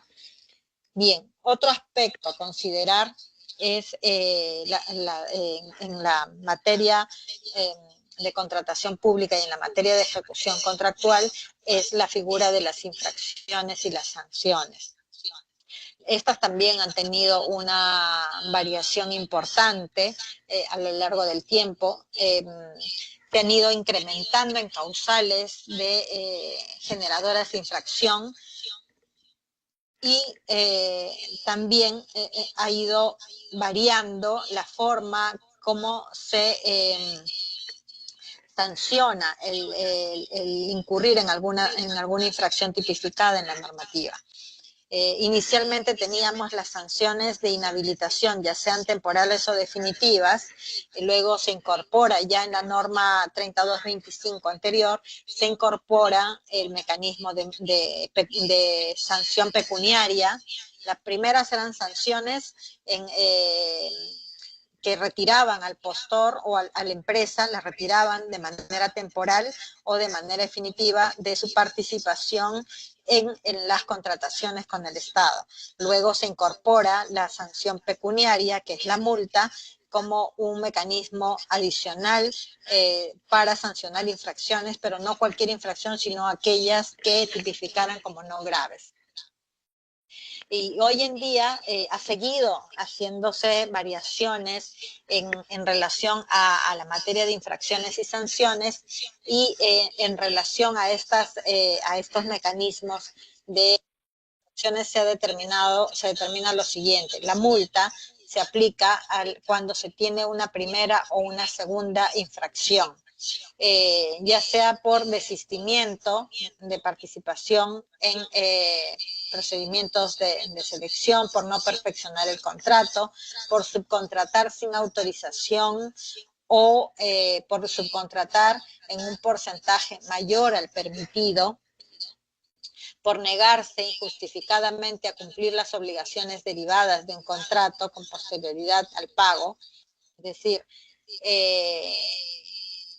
Speaker 1: Bien, otro aspecto a considerar es en la materia de contratación pública y en la materia de ejecución contractual es la figura de las infracciones y las sanciones. Estas también han tenido una variación importante a lo largo del tiempo. Se han ido incrementando en causales de generadoras de infracción y también ha ido variando la forma como se sanciona el incurrir en alguna infracción tipificada en la normativa. Inicialmente teníamos las sanciones de inhabilitación, ya sean temporales o definitivas, y luego se incorpora ya en la norma 3225 anterior, se incorpora el mecanismo de sanción pecuniaria. Las primeras eran sanciones que retiraban al postor o a la empresa, la retiraban de manera temporal o de manera definitiva de su participación en las contrataciones con el Estado. Luego se incorpora la sanción pecuniaria, que es la multa, como un mecanismo adicional para sancionar infracciones, pero no cualquier infracción, sino aquellas que tipificaran como no graves. Y hoy en día ha seguido haciéndose variaciones en relación a la materia de infracciones y sanciones y en relación a estos mecanismos de infracciones se determina lo siguiente. La multa se aplica cuando se tiene una primera o una segunda infracción. Ya sea por desistimiento de participación en procedimientos de selección, por no perfeccionar el contrato, por subcontratar sin autorización o por subcontratar en un porcentaje mayor al permitido, por negarse injustificadamente a cumplir las obligaciones derivadas de un contrato con posterioridad al pago, es decir,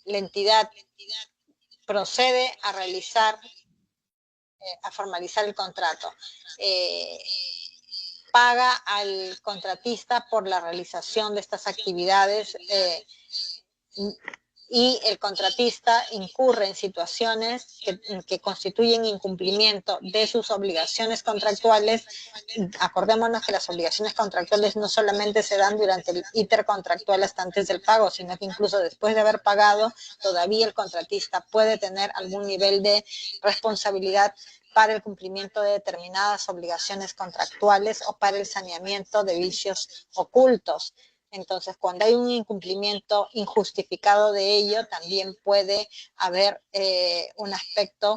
Speaker 1: la entidad procede a formalizar el contrato. Paga al contratista por la realización de estas actividades y el contratista incurre en situaciones que constituyen incumplimiento de sus obligaciones contractuales. Acordémonos que las obligaciones contractuales no solamente se dan durante el íter contractual hasta antes del pago, sino que incluso después de haber pagado, todavía el contratista puede tener algún nivel de responsabilidad para el cumplimiento de determinadas obligaciones contractuales o para el saneamiento de vicios ocultos. Entonces, cuando hay un incumplimiento injustificado de ello, también puede haber un aspecto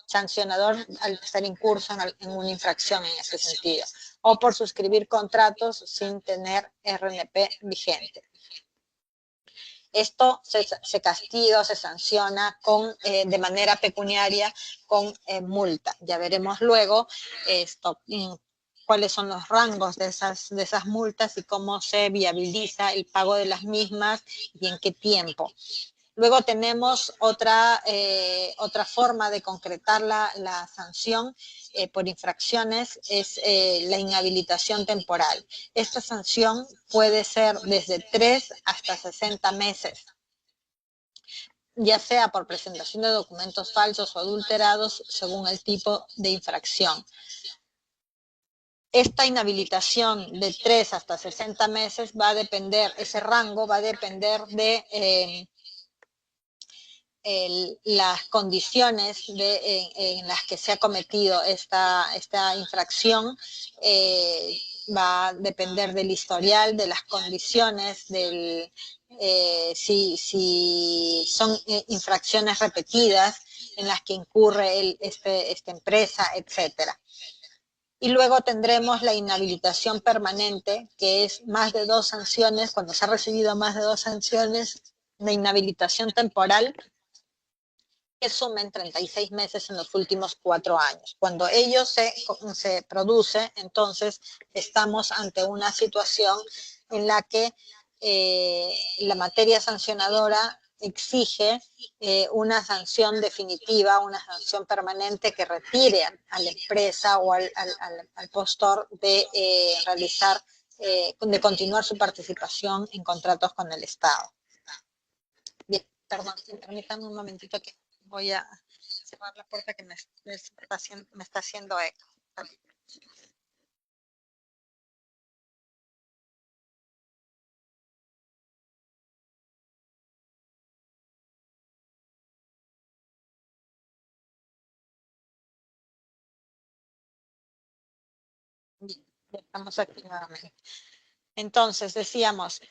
Speaker 1: sancionador al estar incurso en una infracción en ese sentido, o por suscribir contratos sin tener RNP vigente. Esto se castiga o se sanciona de manera pecuniaria con multa. Ya veremos luego cuáles son los rangos de esas multas y cómo se viabiliza el pago de las mismas y en qué tiempo. Luego tenemos otra forma de concretar la sanción por infracciones, es la inhabilitación temporal. Esta sanción puede ser desde 3 hasta 60 meses, ya sea por presentación de documentos falsos o adulterados según el tipo de infracción. Esta inhabilitación de 3 hasta 60 meses va a depender, ese rango va a depender de las condiciones en las que se ha cometido esta infracción, va a depender del historial, de las condiciones, si son infracciones repetidas en las que incurre esta empresa, etcétera. Y luego tendremos la inhabilitación permanente, que es más de 2 sanciones, cuando se ha recibido más de 2 sanciones de inhabilitación temporal, que sumen 36 meses en los últimos 4 años. Cuando ello se produce, entonces estamos ante una situación en la que la materia sancionadora exige una sanción definitiva, una sanción permanente que retire a la empresa o al postor de realizar, de continuar su participación en contratos con el Estado. Bien, perdón, permítanme un momentito que voy a cerrar la puerta que me está haciendo eco. Bien, ya estamos aquí nuevamente. Entonces, decíamos,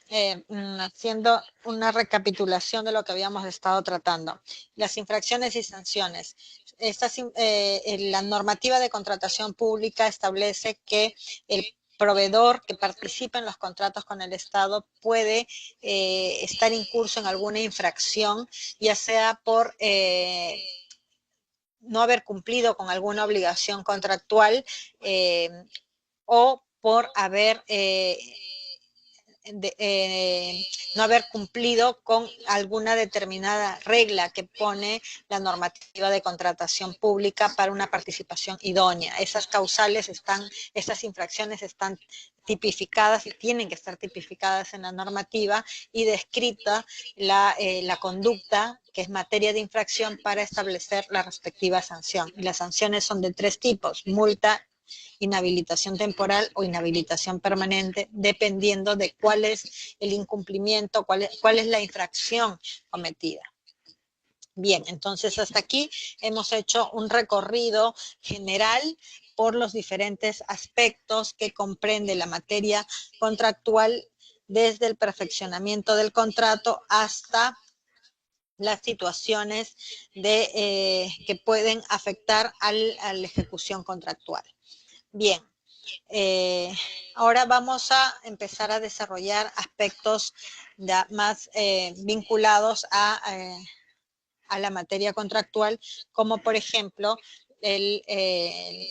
Speaker 1: haciendo una recapitulación de lo que habíamos estado tratando, las infracciones y sanciones. La normativa de contratación pública establece que el proveedor que participa en los contratos con el Estado puede estar incurso en alguna infracción, ya sea por no haber cumplido con alguna obligación contractual o por haber no haber cumplido con alguna determinada regla que pone la normativa de contratación pública para una participación idónea. Esas infracciones están tipificadas y tienen que estar tipificadas en la normativa y descrita la conducta que es materia de infracción para establecer la respectiva sanción. Y las sanciones son de 3 tipos: multa, inhabilitación temporal o inhabilitación permanente, dependiendo de cuál es el incumplimiento, cuál es la infracción cometida. Bien, entonces hasta aquí hemos hecho un recorrido general por los diferentes aspectos que comprende la materia contractual, desde el perfeccionamiento del contrato hasta las situaciones que pueden afectar a la ejecución contractual. Bien, ahora vamos a empezar a desarrollar aspectos más vinculados a la materia contractual, como por ejemplo el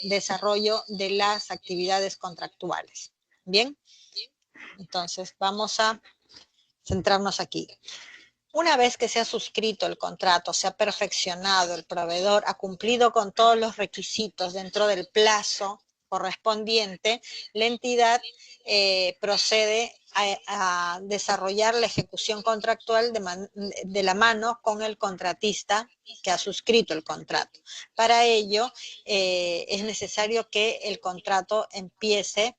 Speaker 1: desarrollo de las actividades contractuales. Bien, entonces vamos a centrarnos aquí. Una vez que se ha suscrito el contrato, se ha perfeccionado, el proveedor ha cumplido con todos los requisitos dentro del plazo correspondiente, la entidad procede a desarrollar la ejecución contractual de la mano con el contratista que ha suscrito el contrato. Para ello, es necesario que el contrato empiece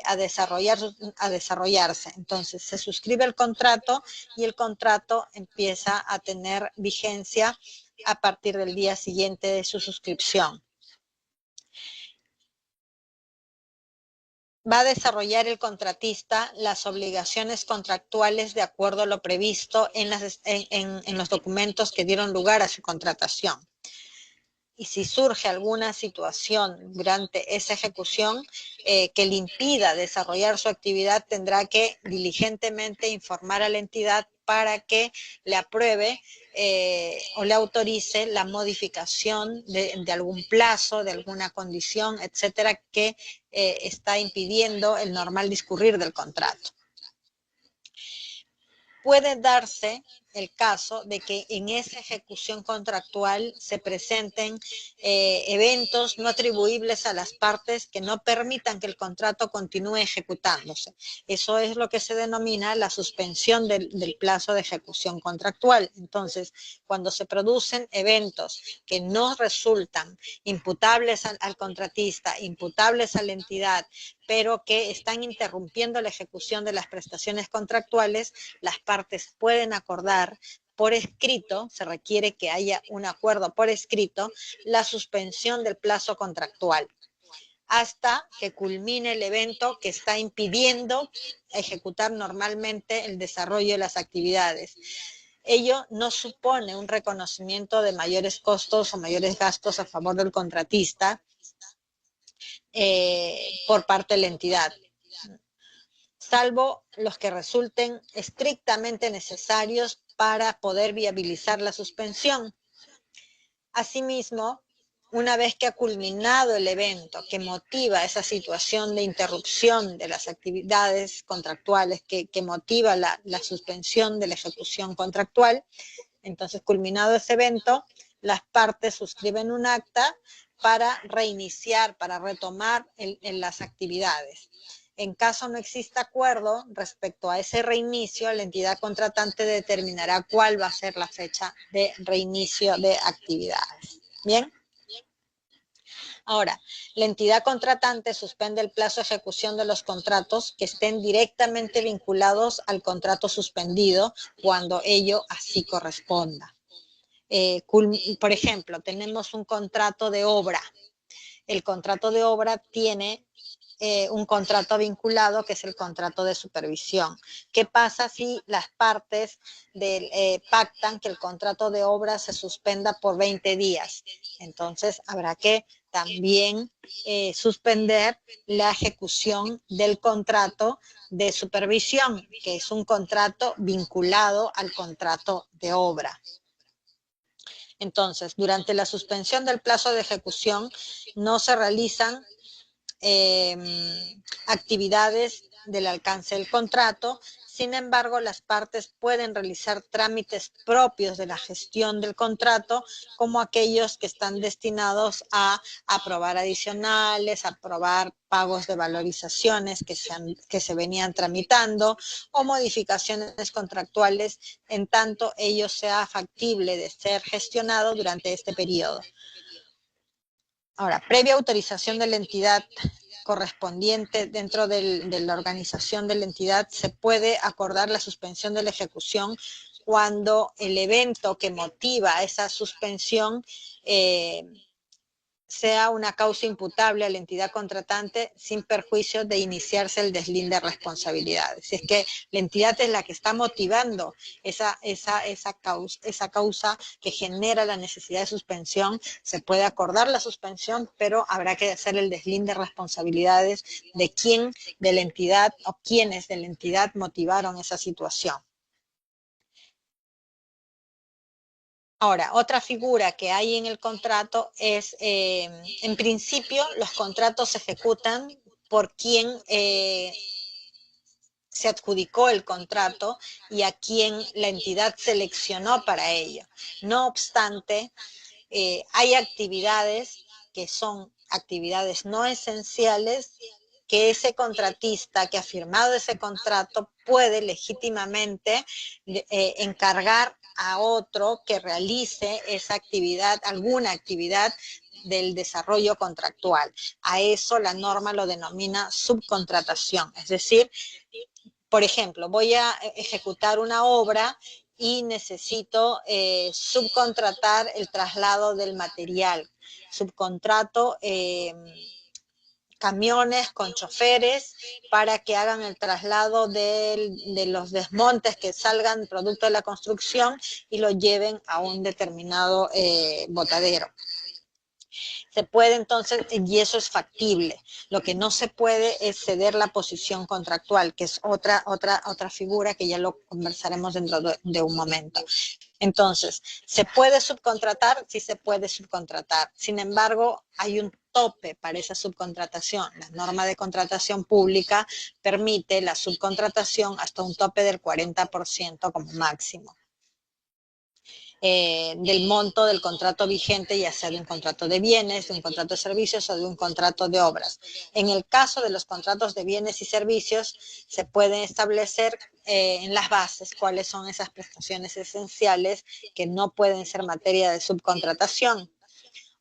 Speaker 1: a desarrollarse. Entonces, se suscribe el contrato y el contrato empieza a tener vigencia a partir del día siguiente de su suscripción. Va a desarrollar el contratista las obligaciones contractuales de acuerdo a lo previsto en los documentos que dieron lugar a su contratación. y si surge alguna situación durante esa ejecución que le impida desarrollar su actividad, tendrá que diligentemente informar a la entidad para que le apruebe o le autorice la modificación de algún plazo, de alguna condición, etcétera, que está impidiendo el normal discurrir del contrato. Puede darse el caso de que en esa ejecución contractual se presenten eventos no atribuibles a las partes que no permitan que el contrato continúe ejecutándose. Eso es lo que se denomina la suspensión del plazo de ejecución contractual. Entonces, cuando se producen eventos que no resultan imputables al contratista, imputables a la entidad, pero que están interrumpiendo la ejecución de las prestaciones contractuales, las partes pueden acordar por escrito, se requiere que haya un acuerdo por escrito, la suspensión del plazo contractual hasta que culmine el evento que está impidiendo ejecutar normalmente el desarrollo de las actividades. Ello no supone un reconocimiento de mayores costos o mayores gastos a favor del contratista por parte de la entidad, salvo los que resulten estrictamente necesarios para poder viabilizar la suspensión. Asimismo, una vez que ha culminado el evento que motiva esa situación de interrupción de las actividades contractuales, que motiva la suspensión de la ejecución contractual, entonces culminado ese evento, las partes suscriben un acta para reiniciar, para retomar en las actividades. En caso no exista acuerdo respecto a ese reinicio, la entidad contratante determinará cuál va a ser la fecha de reinicio de actividades. ¿Bien? Ahora, la entidad contratante suspende el plazo de ejecución de los contratos que estén directamente vinculados al contrato suspendido cuando ello así corresponda. Por ejemplo, tenemos un contrato de obra. El contrato de obra tiene un contrato vinculado que es el contrato de supervisión. ¿Qué pasa si las partes pactan que el contrato de obra se suspenda por 20 días? Entonces habrá que también suspender la ejecución del contrato de supervisión, que es un contrato vinculado al contrato de obra. Entonces, durante la suspensión del plazo de ejecución no se realizan actividades del alcance del contrato. Sin embargo, las partes pueden realizar trámites propios de la gestión del contrato, como aquellos que están destinados a aprobar adicionales, aprobar pagos de valorizaciones que se venían tramitando o modificaciones contractuales, en tanto ello sea factible de ser gestionado durante este periodo. Ahora, previa autorización de la entidad correspondiente dentro de la organización de la entidad, se puede acordar la suspensión de la ejecución cuando el evento que motiva esa suspensión sea una causa imputable a la entidad contratante sin perjuicio de iniciarse el deslinde de responsabilidades. Si es que la entidad es la que está motivando esa causa que genera la necesidad de suspensión, se puede acordar la suspensión, pero habrá que hacer el deslinde de responsabilidades de quién de la entidad o quiénes de la entidad motivaron esa situación. Ahora, otra figura que hay en el contrato es, en principio, los contratos se ejecutan por quien se adjudicó el contrato y a quien la entidad seleccionó para ello. No obstante, hay actividades que son actividades no esenciales que ese contratista que ha firmado ese contrato puede legítimamente encargar a otro que realice esa actividad, alguna actividad del desarrollo contractual. A eso la norma lo denomina subcontratación, es decir, por ejemplo, voy a ejecutar una obra y necesito subcontratar el traslado del material. Subcontrato camiones con choferes para que hagan el traslado de los desmontes que salgan producto de la construcción y lo lleven a un determinado botadero. Se puede entonces, y eso es factible. Lo que no se puede es ceder la posición contractual, que es otra figura que ya lo conversaremos dentro de un momento. Entonces, ¿se puede subcontratar? Sí se puede subcontratar. Sin embargo, hay un tope para esa subcontratación. La norma de contratación pública permite la subcontratación hasta un tope del 40% como máximo. Del monto del contrato vigente, ya sea de un contrato de bienes, de un contrato de servicios o de un contrato de obras. En el caso de los contratos de bienes y servicios, se puede establecer en las bases cuáles son esas prestaciones esenciales que no pueden ser materia de subcontratación,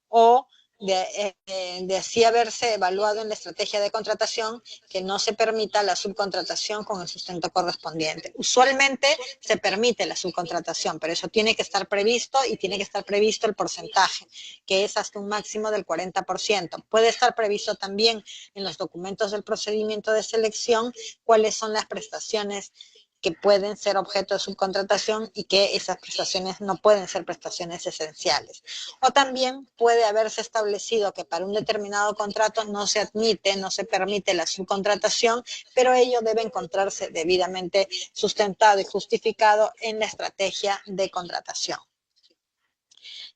Speaker 1: o de así haberse evaluado en la estrategia de contratación que no se permita la subcontratación con el sustento correspondiente. Usualmente se permite la subcontratación, pero eso tiene que estar previsto y tiene que estar previsto el porcentaje, que es hasta un máximo del 40%. Puede estar previsto también en los documentos del procedimiento de selección cuáles son las prestaciones que pueden ser objeto de subcontratación y que esas prestaciones no pueden ser prestaciones esenciales. O también puede haberse establecido que para un determinado contrato no se admite, no se permite la subcontratación, pero ello debe encontrarse debidamente sustentado y justificado en la estrategia de contratación.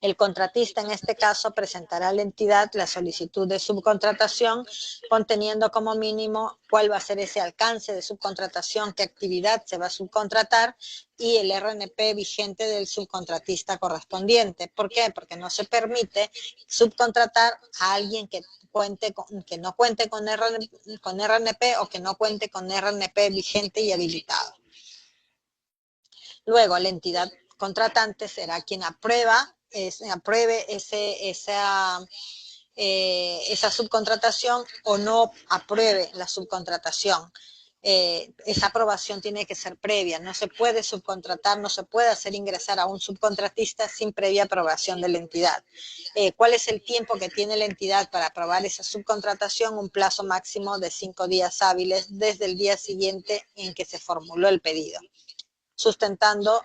Speaker 1: El contratista, en este caso, presentará a la entidad la solicitud de subcontratación, conteniendo como mínimo cuál va a ser ese alcance de subcontratación, qué actividad se va a subcontratar y el RNP vigente del subcontratista correspondiente. ¿Por qué? Porque no se permite subcontratar a alguien que no cuente con RNP o que no cuente con RNP vigente y habilitado. Luego, la entidad contratante será quien apruebe esa subcontratación o no apruebe la subcontratación. Esa aprobación tiene que ser previa. No se puede subcontratar, no se puede hacer ingresar a un subcontratista sin previa aprobación de la entidad. ¿Cuál es el tiempo que tiene la entidad para aprobar esa subcontratación? Un plazo máximo de 5 días hábiles desde el día siguiente en que se formuló el pedido, sustentando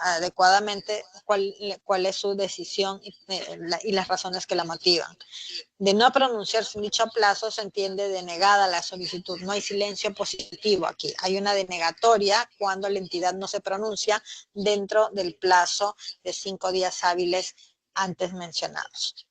Speaker 1: adecuadamente cuál es su decisión y las razones que la motivan. De no pronunciarse en dicho plazo se entiende denegada la solicitud. No hay silencio positivo aquí. Hay una denegatoria cuando la entidad no se pronuncia dentro del plazo de 5 días hábiles antes mencionados.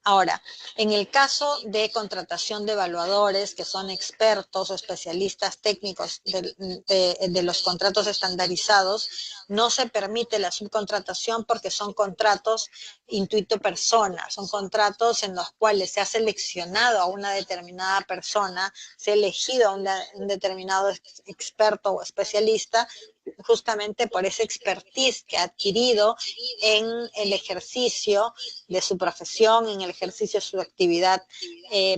Speaker 1: Ahora, en el caso de contratación de evaluadores que son expertos o especialistas técnicos de los contratos estandarizados, no se permite la subcontratación porque son contratos intuito persona, son contratos en los cuales se ha seleccionado a una determinada persona, se ha elegido a un determinado experto o especialista justamente por esa expertise que ha adquirido en el ejercicio de su profesión, en el ejercicio de su actividad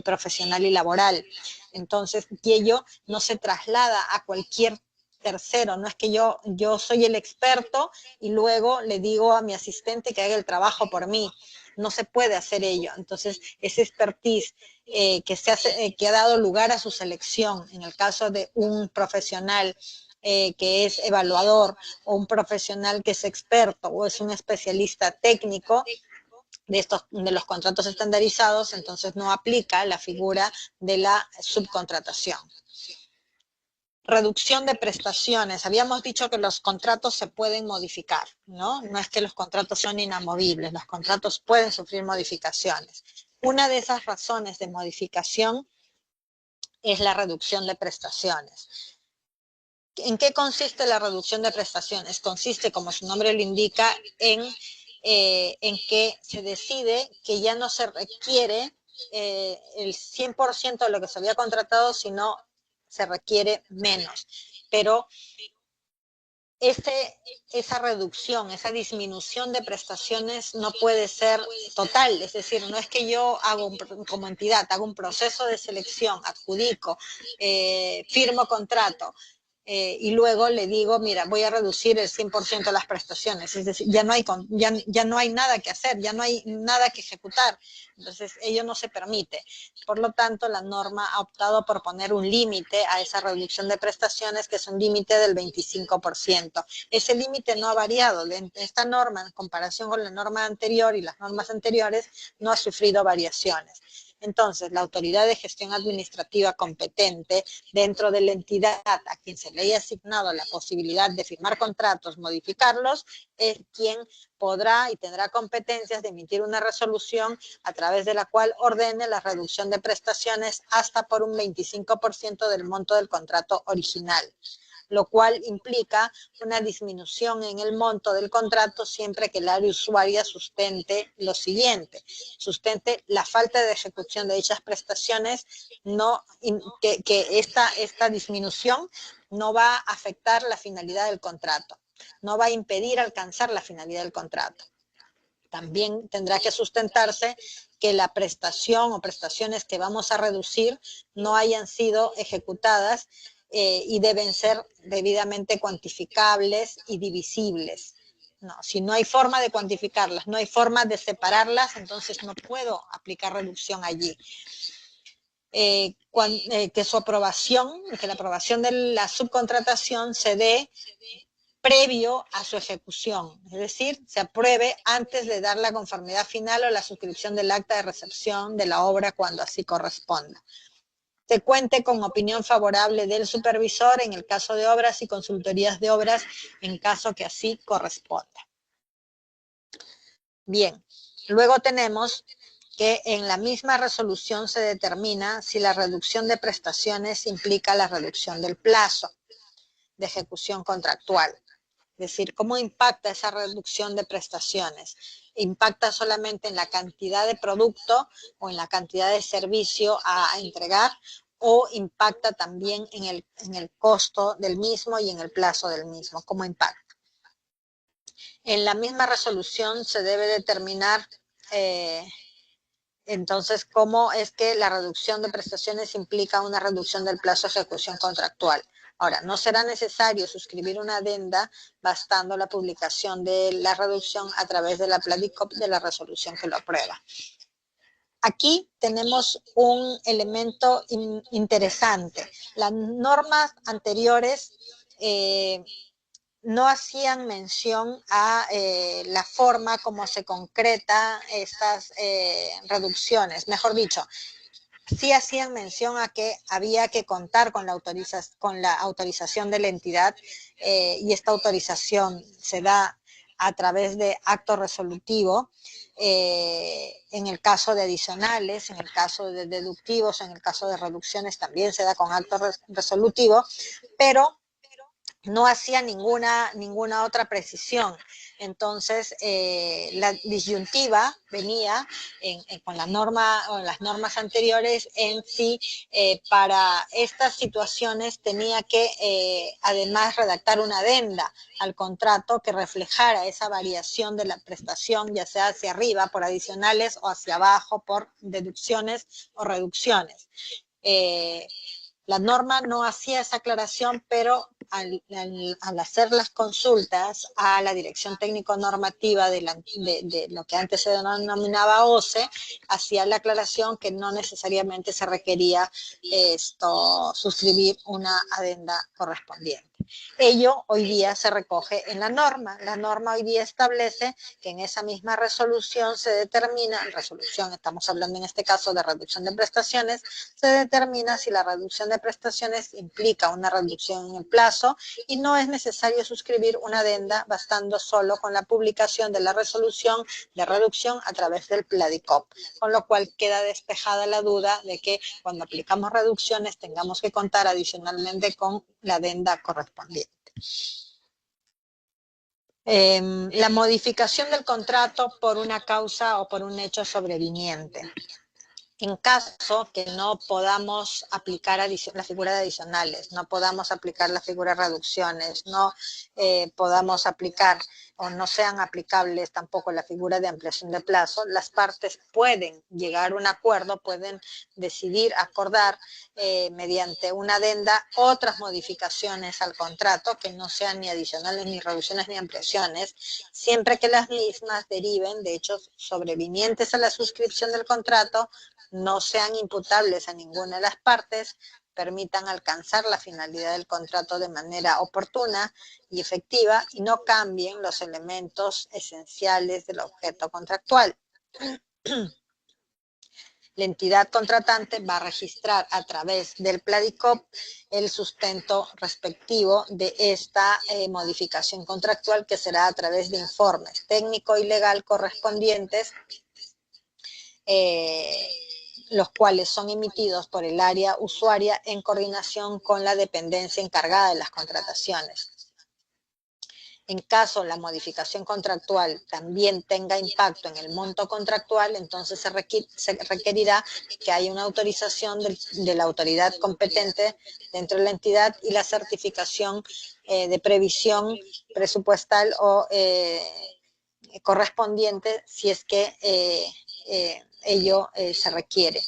Speaker 1: profesional y laboral. Entonces, y ello no se traslada a cualquier tercero, no es que yo soy el experto y luego le digo a mi asistente que haga el trabajo por mí. No se puede hacer ello. Entonces, ese expertise que ha dado lugar a su selección, en el caso de un profesional que es evaluador o un profesional que es experto o es un especialista técnico de los contratos estandarizados, entonces no aplica la figura de la subcontratación. Reducción de prestaciones. Habíamos dicho que los contratos se pueden modificar, ¿no? No es que los contratos son inamovibles, los contratos pueden sufrir modificaciones. Una de esas razones de modificación es la reducción de prestaciones. ¿En qué consiste la reducción de prestaciones? Consiste, como su nombre lo indica, en que se decide que ya no se requiere el 100% de lo que se había contratado, sino se requiere menos. Pero esa reducción, esa disminución de prestaciones no puede ser total, es decir, no es que yo como entidad hago un proceso de selección, adjudico, firmo contrato, y luego le digo, mira, voy a reducir el 100% de las prestaciones. Es decir, ya no hay nada que hacer, ya no hay nada que ejecutar. Entonces, ello no se permite. Por lo tanto, la norma ha optado por poner un límite a esa reducción de prestaciones, que es un límite del 25%. Ese límite no ha variado. Esta norma, en comparación con la norma anterior y las normas anteriores, no ha sufrido variaciones. Entonces, la autoridad de gestión administrativa competente dentro de la entidad a quien se le haya asignado la posibilidad de firmar contratos, modificarlos, es quien podrá y tendrá competencias de emitir una resolución a través de la cual ordene la reducción de prestaciones hasta por un 25% del monto del contrato original, lo cual implica una disminución en el monto del contrato siempre que el área usuaria sustente lo siguiente: sustente la falta de ejecución de dichas prestaciones, que esta disminución no va a afectar la finalidad del contrato, no va a impedir alcanzar la finalidad del contrato. También tendrá que sustentarse que la prestación o prestaciones que vamos a reducir no hayan sido ejecutadas y deben ser debidamente cuantificables y divisibles. No, si no hay forma de cuantificarlas, no hay forma de separarlas, entonces no puedo aplicar reducción allí. Que su aprobación, que la aprobación de la subcontratación se dé previo a su ejecución, es decir, se apruebe antes de dar la conformidad final o la suscripción del acta de recepción de la obra cuando así corresponda. Se cuente con opinión favorable del supervisor en el caso de obras y consultorías de obras en caso que así corresponda. Bien, luego tenemos que en la misma resolución se determina si la reducción de prestaciones implica la reducción del plazo de ejecución contractual. Es decir, ¿cómo impacta esa reducción de prestaciones? ¿Impacta solamente en la cantidad de producto o en la cantidad de servicio a entregar, o impacta también en el costo del mismo y en el plazo del mismo? ¿Cómo impacta? En la misma resolución se debe determinar entonces cómo es que la reducción de prestaciones implica una reducción del plazo de ejecución contractual. Ahora, no será necesario suscribir una adenda, bastando la publicación de la reducción a través de la Pladicop de la resolución que lo aprueba. Aquí tenemos un elemento interesante. Las normas anteriores no hacían mención a la forma como se concreta estas reducciones. Mejor dicho, sí hacían mención a que había que contar con la autorización de la entidad, y esta autorización se da a través de acto resolutivo, en el caso de adicionales, en el caso de deductivos, en el caso de reducciones también se da con acto resolutivo, pero no hacía ninguna otra precisión. Entonces, la disyuntiva venía con la norma o las normas anteriores en sí. Para estas situaciones tenía que además redactar una adenda al contrato que reflejara esa variación de la prestación, ya sea hacia arriba por adicionales o hacia abajo por deducciones o reducciones. La norma no hacía esa aclaración, pero al hacer las consultas a la Dirección Técnico-Normativa de lo que antes se denominaba OCE, hacía la aclaración que no necesariamente se requería suscribir una adenda correspondiente. Ello hoy día se recoge en la norma. La norma hoy día establece que en esa misma resolución se determina, estamos hablando en este caso de reducción de prestaciones, se determina si la reducción de prestaciones implica una reducción en el plazo, y no es necesario suscribir una adenda, bastando solo con la publicación de la resolución de reducción a través del Pladicop, con lo cual queda despejada la duda de que cuando aplicamos reducciones tengamos que contar adicionalmente con la adenda correspondiente. La modificación del contrato por una causa o por un hecho sobreviniente. En caso que no podamos aplicar la figura de adicionales, no podamos aplicar la figura de reducciones, no podamos aplicar o no sean aplicables tampoco la figura de ampliación de plazo, las partes pueden llegar a un acuerdo, pueden decidir acordar mediante una adenda otras modificaciones al contrato que no sean ni adicionales, ni reducciones, ni ampliaciones, siempre que las mismas deriven de hechos sobrevinientes a la suscripción del contrato, no sean imputables a ninguna de las partes, permitan alcanzar la finalidad del contrato de manera oportuna y efectiva y no cambien los elementos esenciales del objeto contractual. La entidad contratante va a registrar a través del PLADICOP el sustento respectivo de esta modificación contractual, que será a través de informes técnico y legal correspondientes, los cuales son emitidos por el área usuaria en coordinación con la dependencia encargada de las contrataciones. En caso la modificación contractual también tenga impacto en el monto contractual, entonces se requerirá que haya una autorización de la autoridad competente dentro de la entidad y la certificación de previsión presupuestal o correspondiente si es que ello se requiere.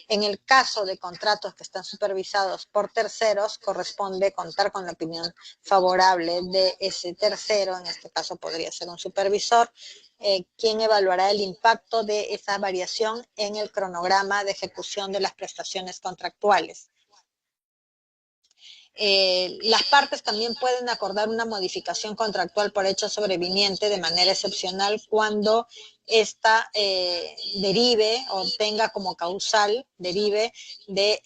Speaker 1: En el caso de contratos que están supervisados por terceros, corresponde contar con la opinión favorable de ese tercero, en este caso podría ser un supervisor, quien evaluará el impacto de esa variación en el cronograma de ejecución de las prestaciones contractuales. Las partes también pueden acordar una modificación contractual por hecho sobreviniente de manera excepcional cuando esta derive o tenga como causal, derive de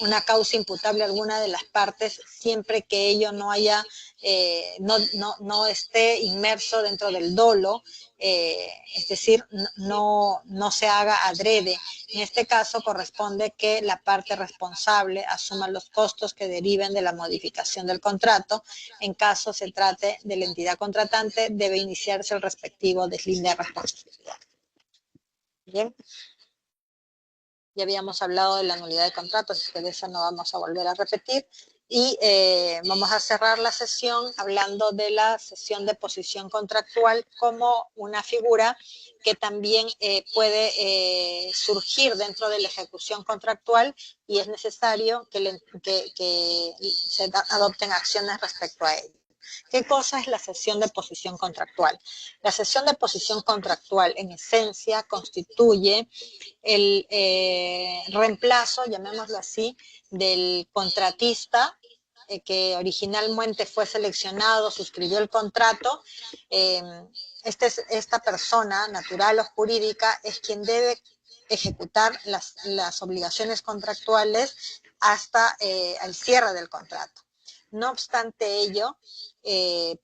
Speaker 1: una causa imputable a alguna de las partes, siempre que ello no haya, no esté inmerso dentro del dolo, es decir, no se haga adrede. En este caso corresponde que la parte responsable asuma los costos que deriven de la modificación del contrato. En caso se trate de la entidad contratante, debe iniciarse el respectivo deslinde de responsabilidad. Bien. Ya habíamos hablado de la nulidad de contratos, así que de eso no vamos a volver a repetir. Y vamos a cerrar la sesión hablando de la cesión de posición contractual como una figura que también puede surgir dentro de la ejecución contractual y es necesario que se adopten acciones respecto a ello. ¿Qué cosa es la cesión de posición contractual? La cesión de posición contractual en esencia constituye el reemplazo, llamémoslo así, del contratista que originalmente fue seleccionado, suscribió el contrato. Esta persona, natural o jurídica, es quien debe ejecutar las obligaciones contractuales hasta el cierre del contrato. No obstante ello,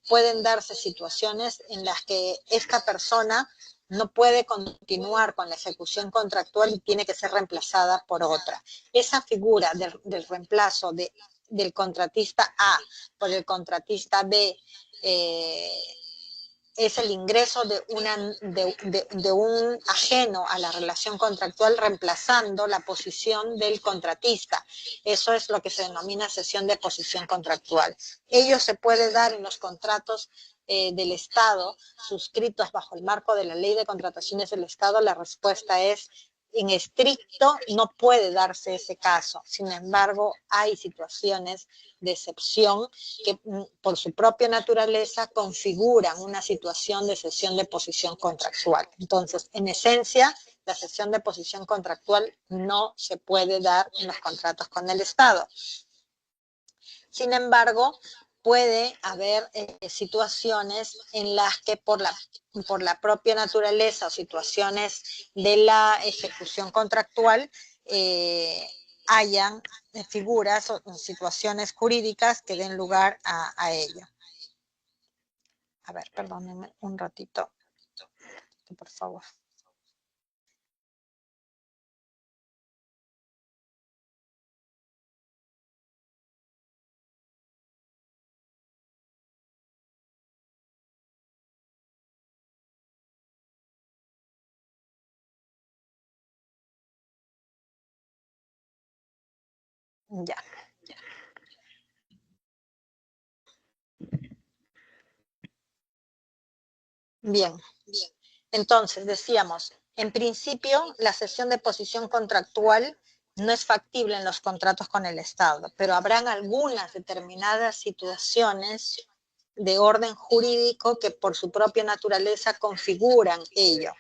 Speaker 1: pueden darse situaciones en las que esta persona no puede continuar con la ejecución contractual y tiene que ser reemplazada por otra. Esa figura del reemplazo del contratista A por el contratista B es el ingreso de un ajeno a la relación contractual reemplazando la posición del contratista. Eso es lo que se denomina cesión de posición contractual. Ello se puede dar en los contratos del Estado suscritos bajo el marco de la Ley de Contrataciones del Estado. La respuesta es: en estricto no puede darse ese caso. Sin embargo, hay situaciones de excepción que por su propia naturaleza configuran una situación de cesión de posición contractual. Entonces, en esencia, la cesión de posición contractual no se puede dar en los contratos con el Estado. Sin embargo, puede haber situaciones en las que por la propia naturaleza o situaciones de la ejecución contractual hayan figuras o situaciones jurídicas que den lugar a ello. A ver, perdónenme un ratito, por favor. Ya. Bien. Entonces, decíamos, en principio, la cesión de posición contractual no es factible en los contratos con el Estado, pero habrán algunas determinadas situaciones de orden jurídico que por su propia naturaleza configuran ello.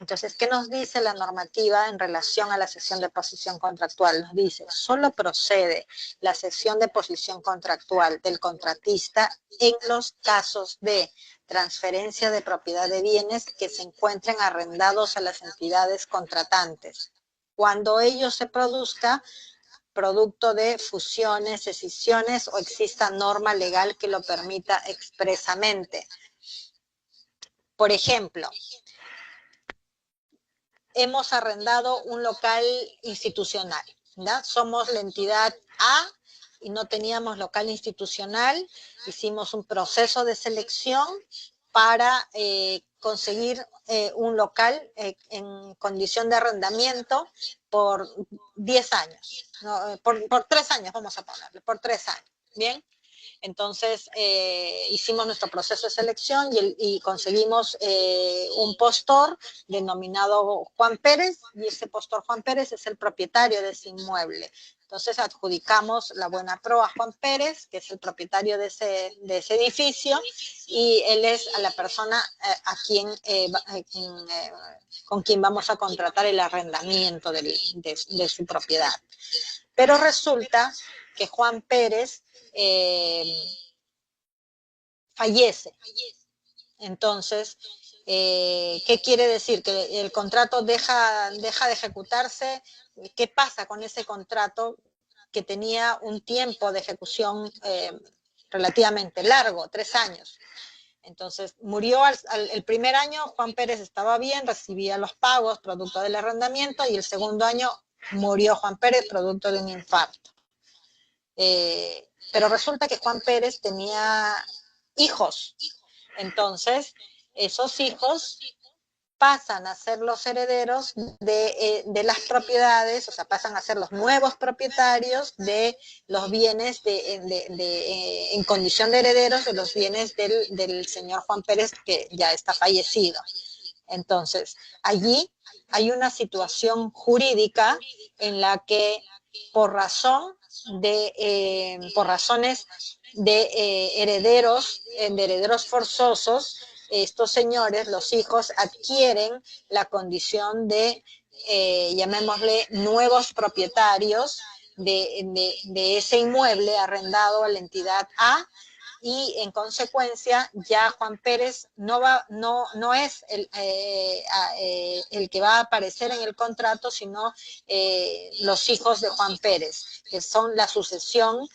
Speaker 1: Entonces, ¿qué nos dice la normativa en relación a la cesión de posición contractual? Nos dice, solo procede la cesión de posición contractual del contratista en los casos de transferencia de propiedad de bienes que se encuentren arrendados a las entidades contratantes, cuando ello se produzca producto de fusiones, escisiones o exista norma legal que lo permita expresamente. Por ejemplo, hemos arrendado un local institucional, ¿ya? Somos la entidad A y no teníamos local institucional, hicimos un proceso de selección para conseguir un local en condición de arrendamiento por 10 años, ¿no? por 3 años vamos a ponerle, por 3 años, ¿bien? Entonces, hicimos nuestro proceso de selección y conseguimos un postor denominado Juan Pérez, y ese postor Juan Pérez es el propietario de ese inmueble. Entonces, adjudicamos la buena pro a Juan Pérez, que es el propietario de ese edificio, y él es la persona con quien vamos a contratar el arrendamiento de su propiedad. Pero resulta que Juan Pérez fallece. Entonces, ¿qué quiere decir? Que el contrato deja de ejecutarse. ¿Qué pasa con ese contrato que tenía un tiempo de ejecución relativamente largo, 3 años? Entonces, murió el primer año, Juan Pérez estaba bien, recibía los pagos producto del arrendamiento, y el segundo año murió Juan Pérez producto de un infarto. Pero resulta que Juan Pérez tenía hijos. Entonces, esos hijos pasan a ser los herederos de las propiedades, o sea, pasan a ser los nuevos propietarios de los bienes en condición de herederos de los bienes del señor Juan Pérez, que ya está fallecido. Entonces, allí hay una situación jurídica en la que por razones de herederos forzosos, estos señores, los hijos, adquieren la condición de, llamémosle, nuevos propietarios de ese inmueble arrendado a la entidad A, y en consecuencia ya Juan Pérez no es el que va a aparecer en el contrato, sino los hijos de Juan Pérez, que son la sucesión.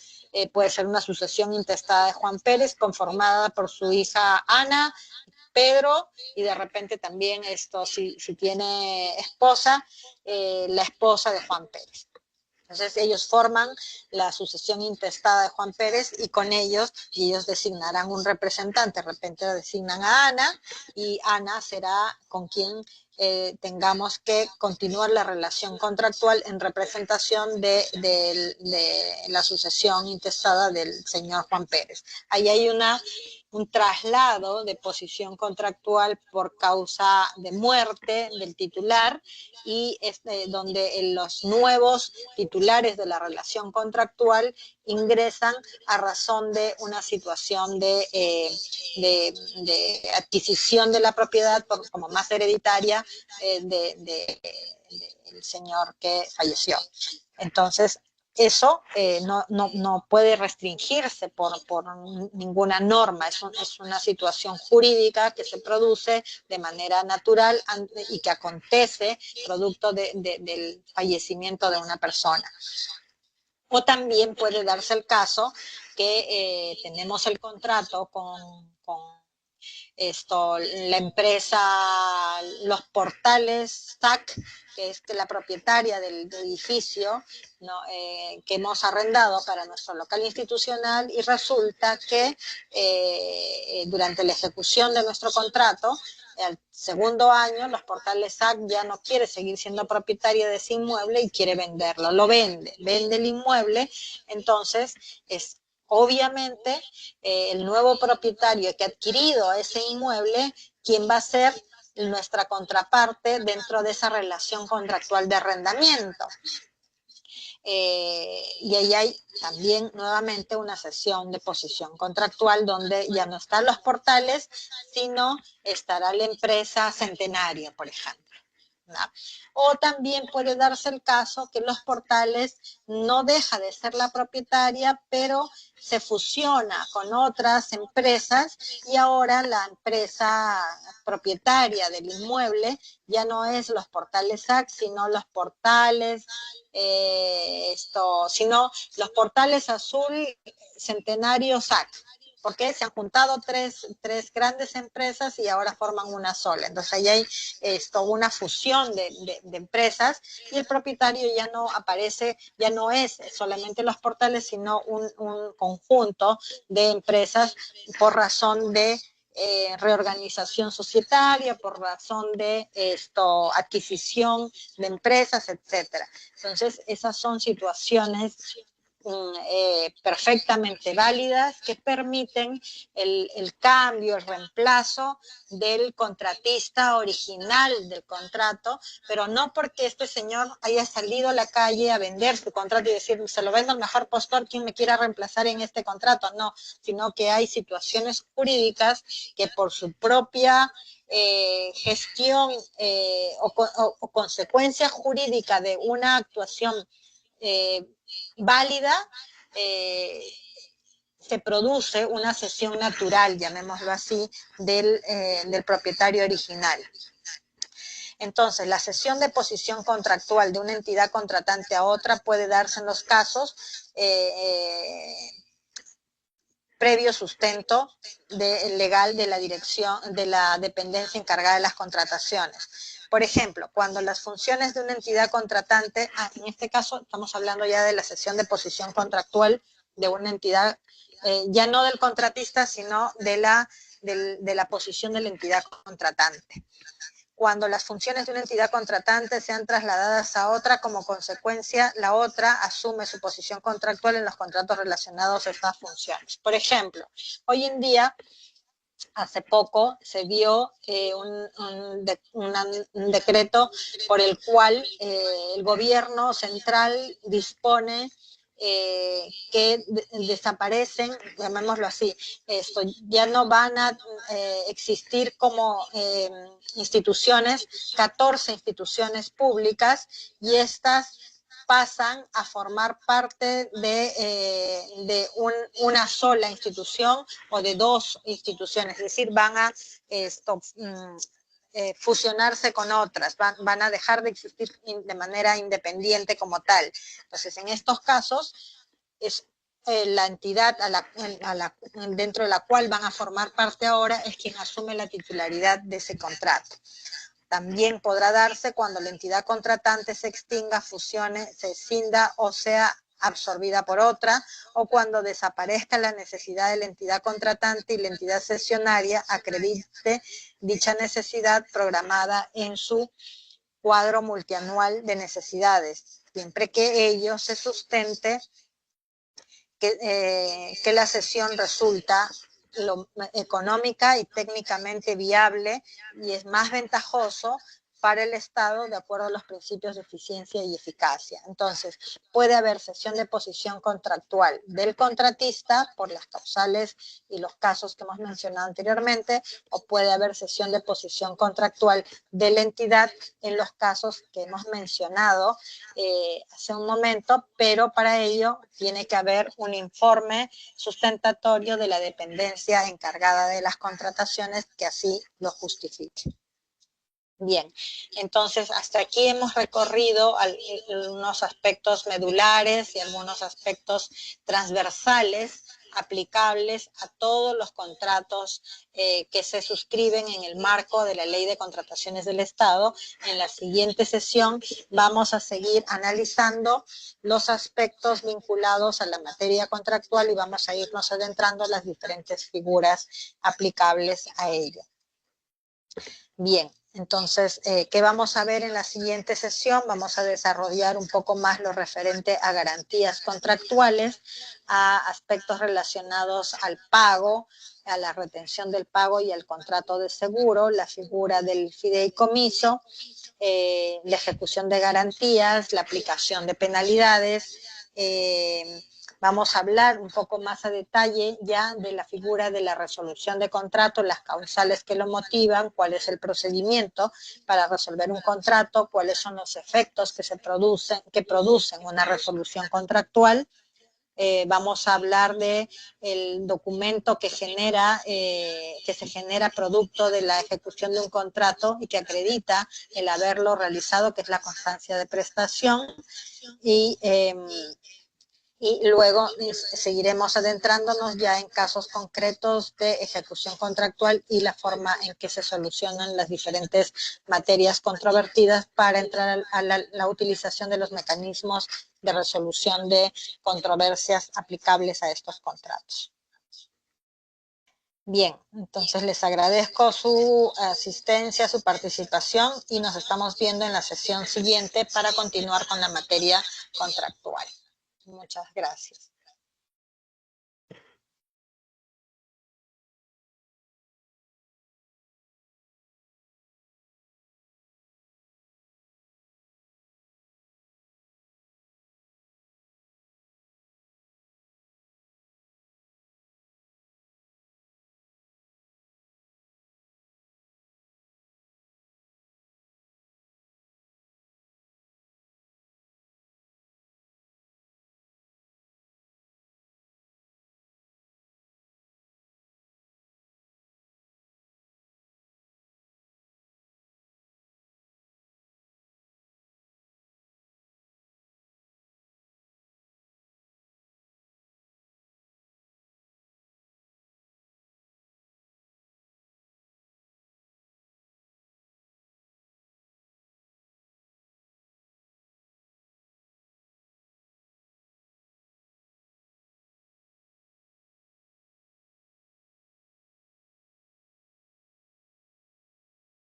Speaker 1: Puede ser una sucesión intestada de Juan Pérez conformada por su hija Ana, Pedro, y de repente también si tiene esposa, la esposa de Juan Pérez. Entonces ellos forman la sucesión intestada de Juan Pérez, y con ellos designarán un representante. De repente designan a Ana, y Ana será con quien tengamos que continuar la relación contractual en representación de la sucesión intestada del señor Juan Pérez. Ahí hay un traslado de posición contractual por causa de muerte del titular, y donde los nuevos titulares de la relación contractual ingresan a razón de una situación de adquisición de la propiedad como más hereditaria del señor que falleció. Entonces, eso no puede restringirse por ninguna norma. Es una situación jurídica que se produce de manera natural y que acontece producto del fallecimiento de una persona. O también puede darse el caso que tenemos el contrato con la empresa Los Portales SAC, que es la propietaria del edificio, ¿no? Que hemos arrendado para nuestro local institucional, y resulta que durante la ejecución de nuestro contrato, al segundo año, Los Portales SAC ya no quiere seguir siendo propietaria de ese inmueble y quiere venderlo. Lo vende el inmueble. Entonces obviamente el nuevo propietario que ha adquirido ese inmueble quién va a ser nuestra contraparte dentro de esa relación contractual de arrendamiento. Y ahí hay también nuevamente una sesión de posición contractual donde ya no están los portales, sino estará la empresa Centenario, por ejemplo, ¿no? O también puede darse el caso que los portales no deja de ser la propietaria, pero se fusiona con otras empresas y ahora la empresa propietaria del inmueble ya no es los portales SAC, sino los portales, sino los portales Azul, Centenario, SAC. Porque se han juntado tres grandes empresas y ahora forman una sola. Entonces ahí hay una fusión de empresas y el propietario ya no aparece, ya no es solamente los portales, sino un conjunto de empresas por razón de reorganización societaria, por razón de adquisición de empresas, etcétera. Entonces esas son situaciones perfectamente válidas que permiten el cambio, el reemplazo del contratista original del contrato, pero no porque este señor haya salido a la calle a vender su contrato y decir, se lo vendo al mejor postor, quien me quiera reemplazar en este contrato, no, sino que hay situaciones jurídicas que por su propia gestión o consecuencia jurídica de una actuación válida, se produce una cesión natural, llamémoslo así, del propietario original. Entonces, la cesión de posición contractual de una entidad contratante a otra puede darse en los casos previo sustento legal de la dirección de la dependencia encargada de las contrataciones. Por ejemplo, cuando las funciones de una entidad contratante, en este caso estamos hablando ya de la cesión de posición contractual de una entidad, ya no del contratista, sino de la posición de la entidad contratante. Cuando las funciones de una entidad contratante sean trasladadas a otra, como consecuencia, la otra asume su posición contractual en los contratos relacionados a estas funciones. Por ejemplo, hoy en día, hace poco se vio un decreto por el cual el gobierno central dispone que desaparecen, llamémoslo así, ya no van a existir como instituciones, 14 instituciones públicas, y estas pasan a formar parte de una sola institución o de dos instituciones, es decir, van a fusionarse con otras, van a dejar de existir de manera independiente como tal. Entonces, en estos casos, es la entidad dentro de la cual van a formar parte ahora es quien asume la titularidad de ese contrato. También podrá darse cuando la entidad contratante se extinga, fusione, se escinda o sea absorbida por otra, o cuando desaparezca la necesidad de la entidad contratante y la entidad cesionaria acredite dicha necesidad programada en su cuadro multianual de necesidades, siempre que ello se sustente que la cesión resulta económica y técnicamente viable y es más ventajoso para el Estado de acuerdo a los principios de eficiencia y eficacia. Entonces, puede haber cesión de posición contractual del contratista por las causales y los casos que hemos mencionado anteriormente, o puede haber cesión de posición contractual de la entidad en los casos que hemos mencionado hace un momento, pero para ello tiene que haber un informe sustentatorio de la dependencia encargada de las contrataciones que así lo justifique. Bien, entonces hasta aquí hemos recorrido algunos aspectos medulares y algunos aspectos transversales aplicables a todos los contratos que se suscriben en el marco de la Ley de Contrataciones del Estado. En la siguiente sesión vamos a seguir analizando los aspectos vinculados a la materia contractual y vamos a irnos adentrando en las diferentes figuras aplicables a ello. Bien. Entonces, ¿qué vamos a ver en la siguiente sesión? Vamos a desarrollar un poco más lo referente a garantías contractuales, a aspectos relacionados al pago, a la retención del pago y al contrato de seguro, la figura del fideicomiso, la ejecución de garantías, la aplicación de penalidades. Vamos a hablar un poco más a detalle ya de la figura de la resolución de contrato, las causales que lo motivan, cuál es el procedimiento para resolver un contrato, cuáles son los efectos que producen una resolución contractual. Vamos a hablar de el documento que se genera producto de la ejecución de un contrato y que acredita el haberlo realizado, que es la constancia de prestación. Y luego seguiremos adentrándonos ya en casos concretos de ejecución contractual y la forma en que se solucionan las diferentes materias controvertidas para entrar a la utilización de los mecanismos de resolución de controversias aplicables a estos contratos. Bien, entonces les agradezco su asistencia, su participación y nos estamos viendo en la sesión siguiente para continuar con la materia contractual. Muchas gracias.